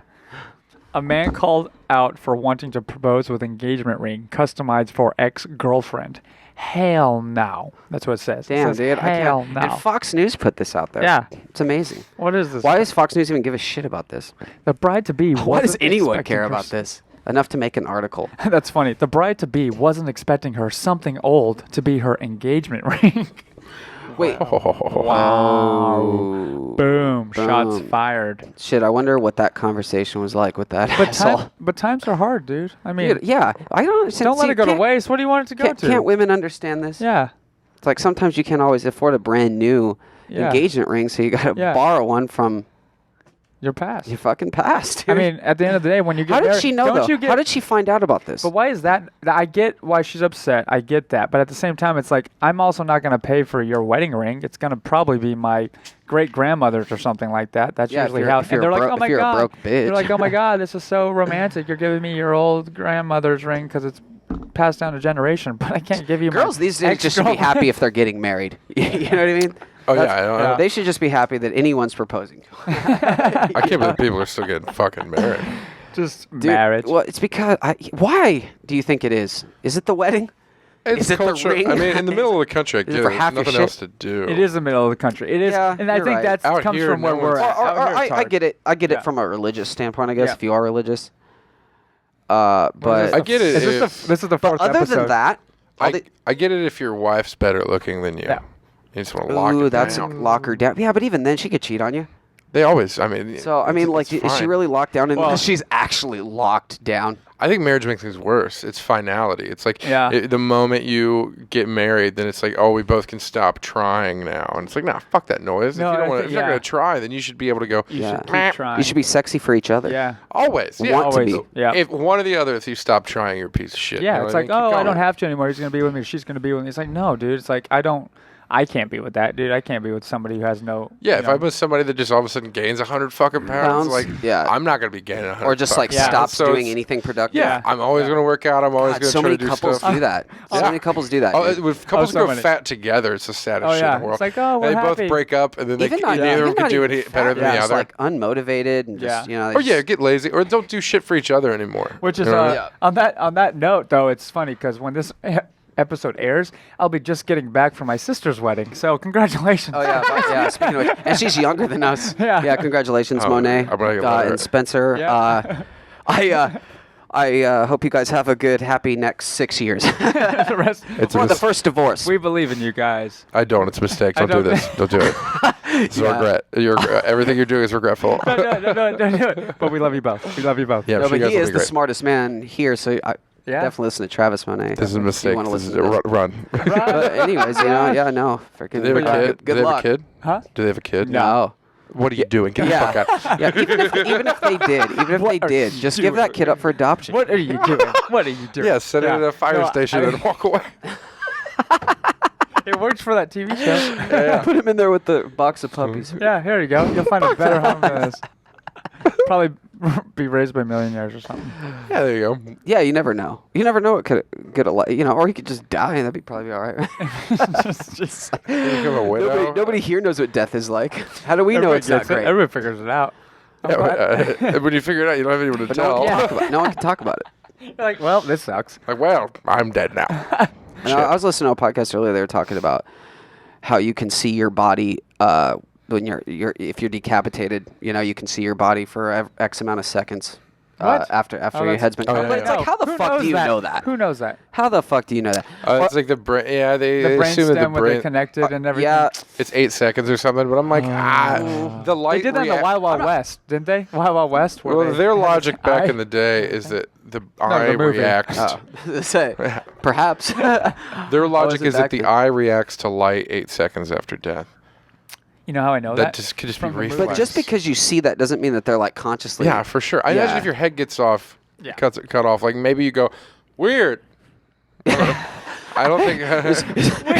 A man called out for wanting to propose with engagement ring customized for ex-girlfriend. Hell no. That's what it says. Damn, it says, dude. Hell I can't. no. And Fox News put this out there. Yeah. It's amazing. What is this? Why does Fox News even give a shit about this? The bride-to-be Why does wasn't anyone expecting care her about this? Enough to make an article. That's funny. The bride-to-be wasn't expecting her something old to be her engagement ring. Wait. Wow. Boom. Shots Boom. fired. Shit, I wonder what that conversation was like with that asshole. But times are hard, dude. I mean, Dude, yeah. I don't understand. don't let See, it go to can't- waste. What do you want it to go Can't, to? can't women understand this? Yeah. It's like sometimes you can't always afford a brand new Yeah. engagement ring, so you got to Yeah. borrow one from Your past. your fucking past. I dude. mean, at the end of the day, when you get how did married, she know don't though? you get, How did she find out about this? But why is that? I get why she's upset. I get that. But at the same time, it's like, I'm also not going to pay for your wedding ring. It's going to probably be my great-grandmother's or something like that. That's Yeah, if usually you're- how. if And you're they're a like, bro- oh if my you're a God. broke bitch. They're like, oh my God, this is so romantic. You're giving me your old grandmother's ring because it's passed down a generation. But I can't give you Girls my these days just should be ex-girlfriend. happy if they're getting married. You know what I mean? Oh, That's- yeah. I don't know. They should just be happy that anyone's proposing. I can't believe people are still getting fucking married. Just Dude, marriage. Well, it's because why do you think it is? Is it the wedding? It's Is it the culture. ring? I mean, in the middle of the country, I Is it get for it. half There's your nothing else shit? to do. It is the middle of the country. It is, Yeah, and I you're think right. that Out comes here, from where no we're one's- at. Out here, it's I hard. get it. I get Yeah. it from a religious standpoint, I guess, Yeah. if you are religious. But I get it. This is the fourth other episode. than that, I get it if your wife's better looking than you. Yeah. You just want to lock ooh, it that's down. lock her down. Yeah, but even then, she could cheat on you. They always, I mean. So I mean, like, it's is she fine. really locked down? Well- She's actually locked down. I think marriage makes things worse. It's finality. It's like Yeah. the moment you get married, then it's like, oh, we both can stop trying now. And it's like, nah, fuck that noise. No, if you I don't wanna, think- if you're not yeah. going to try, then you should be able to go, You Yeah. should Meh. keep trying. You should be sexy for each other. Yeah. always. Yeah. Want to Always. be. Yeah. If one or the other, if you stop trying, you're a piece of shit. Yeah, You know it's what like, I mean? Keep oh, I don't going. have to anymore. He's gonna be with me. She's gonna be with me. It's like, no, dude. It's like I can't be with that, dude. I can't be with somebody who has no. Yeah, you if know- I'm with somebody that just all of a sudden gains 100 fucking pounds, like, Yeah. I'm not going to be gaining 100 Or just like fucking pounds. stops So doing it's- anything productive. Yeah, I'm always going to work out. I'm always God, going to so try many to do couples stuff. do that. So Yeah. many couples do that. Oh, dude. if couples so go many. fat together, it's the saddest Oh, shit yeah. in the world. It's like, oh, we're and they both happy. break up, and then Even not- neither of even them can not do even it better than yeah, the just other. like unmotivated and just Yeah. they Or yeah, just- get lazy, or don't do shit for each other anymore. Which is You know what I mean? on that note though, it's funny because when this episode airs, I'll be just getting back from my sister's wedding. So congratulations. Oh yeah, but, yeah. Speaking of which, and she's younger than us. Yeah. Yeah. Congratulations, Oh, Monet I'm gonna get love and it. Spencer. Yeah. I hope you guys have a good, happy next 6 years. The rest- It's a For the mis- first divorce. we believe in you guys. I don't. It's a mistake. I Don't do don't- this. Don't do it. It's a Yeah. regret. Everything you're doing is regretful. No, don't do it. But we love you both. We love you both. Yeah, No, I'm sure but you guys he will is be the great. smartest man here, so I Yeah. definitely listen to Travis Monet. This is a If mistake. You want to This is listen to this. run. But anyways, yeah, no. Freaking, Do they have a kid? Good Do they have a luck. kid? Huh? Do they have a kid? No. What are you doing? Get the Yeah. fuck out. Yeah, even if they did, just give that kid up for adoption. What are you doing? What are you doing? Yeah, set it at a fire No, station I- and walk away. It works for that TV show. Put him in there with the box of puppies. Yeah, here you go. You'll find a better home than this. Probably be raised by millionaires or something. Yeah, there you go. Yeah, you never know. You never know what could get a or he could just die and that'd be probably all right. just Become a widow. nobody here knows what death is like. How do we know it's not gets it. great? Everybody figures it out. Yeah, but, when you figure it out, you don't have anyone to But no one, tell. can talk about it. No one can talk about it. You're like, well, this sucks. Like, well, I'm dead now. And I was listening to a podcast earlier. They were talking about how you can see your body when if you're decapitated. You can see your body for X amount of seconds What? after your that's- head's been. Oh, cut. yeah, But yeah. it's like, how the Who fuck knows do you know that? Who knows that? How the fuck do you know that? It's like the brain. Yeah, they The brain assume that the stem where brain. they're connected and everything. Yeah, It's 8 seconds or something, but I'm like, the They light. did that in the Wild Wild West, didn't they? Wild Wild West. Where Well, they their had logic this back eye- in the day is that the the eye movie. reacts. say perhaps. Their logic it is that back the then? eye reacts to light 8 seconds after death. You know how I know That that? just could just be From the movie. reflex. But just because you see that doesn't mean that they're like consciously. Yeah, for sure. I imagine Yeah. if your head gets off, Yeah. cut off, like maybe you go, weird. I don't think.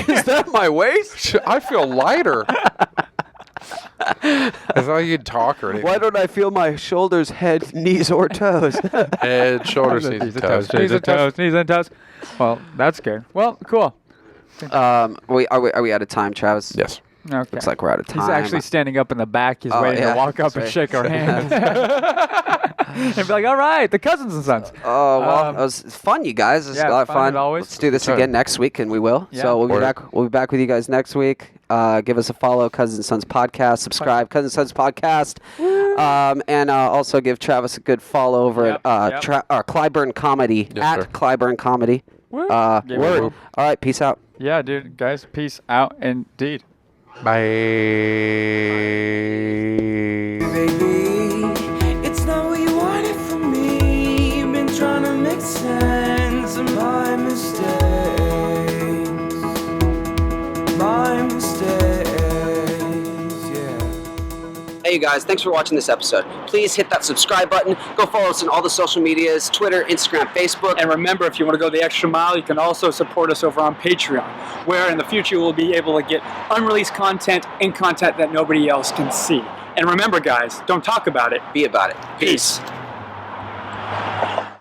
Is that my waist? I feel lighter. It's not like you can talk or anything. Why don't I feel my shoulders, head, knees, or toes? Head, shoulders, knees, and toes. Knees and toes. Knees and toes. Well, that's good. Well, cool. Are we out of time, Travis? Yes. Okay. Looks like we're out of time. He's actually standing up in the back. He's waiting to walk up and shake our hand. And be like, all right, the Cousins and Sons. Oh, well, it was fun, you guys. It was a lot of fun. Always. Let's do this again next week, and we will. Yeah. So we'll be back. We'll be back with you guys next week. Give us a follow, Cousins and Sons Podcast. Subscribe, Cousins and Sons Podcast. And also give Travis a good follow over at Clyburn Comedy, Yes, sir. Clyburn Comedy. Word. All right, peace out. Yeah, dude, guys, peace out indeed. Bye. Baby, it's not what you wanted from me. You've been trying to make sense of my mistakes. My mistakes, yeah. Hey, you guys, thanks for watching this episode. Please hit that subscribe button. Go follow us on all the social medias, Twitter, Instagram, Facebook. And remember, if you want to go the extra mile, you can also support us over on Patreon, where in the future we'll be able to get unreleased content and content that nobody else can see. And remember, guys, don't talk about it. Be about it. Peace.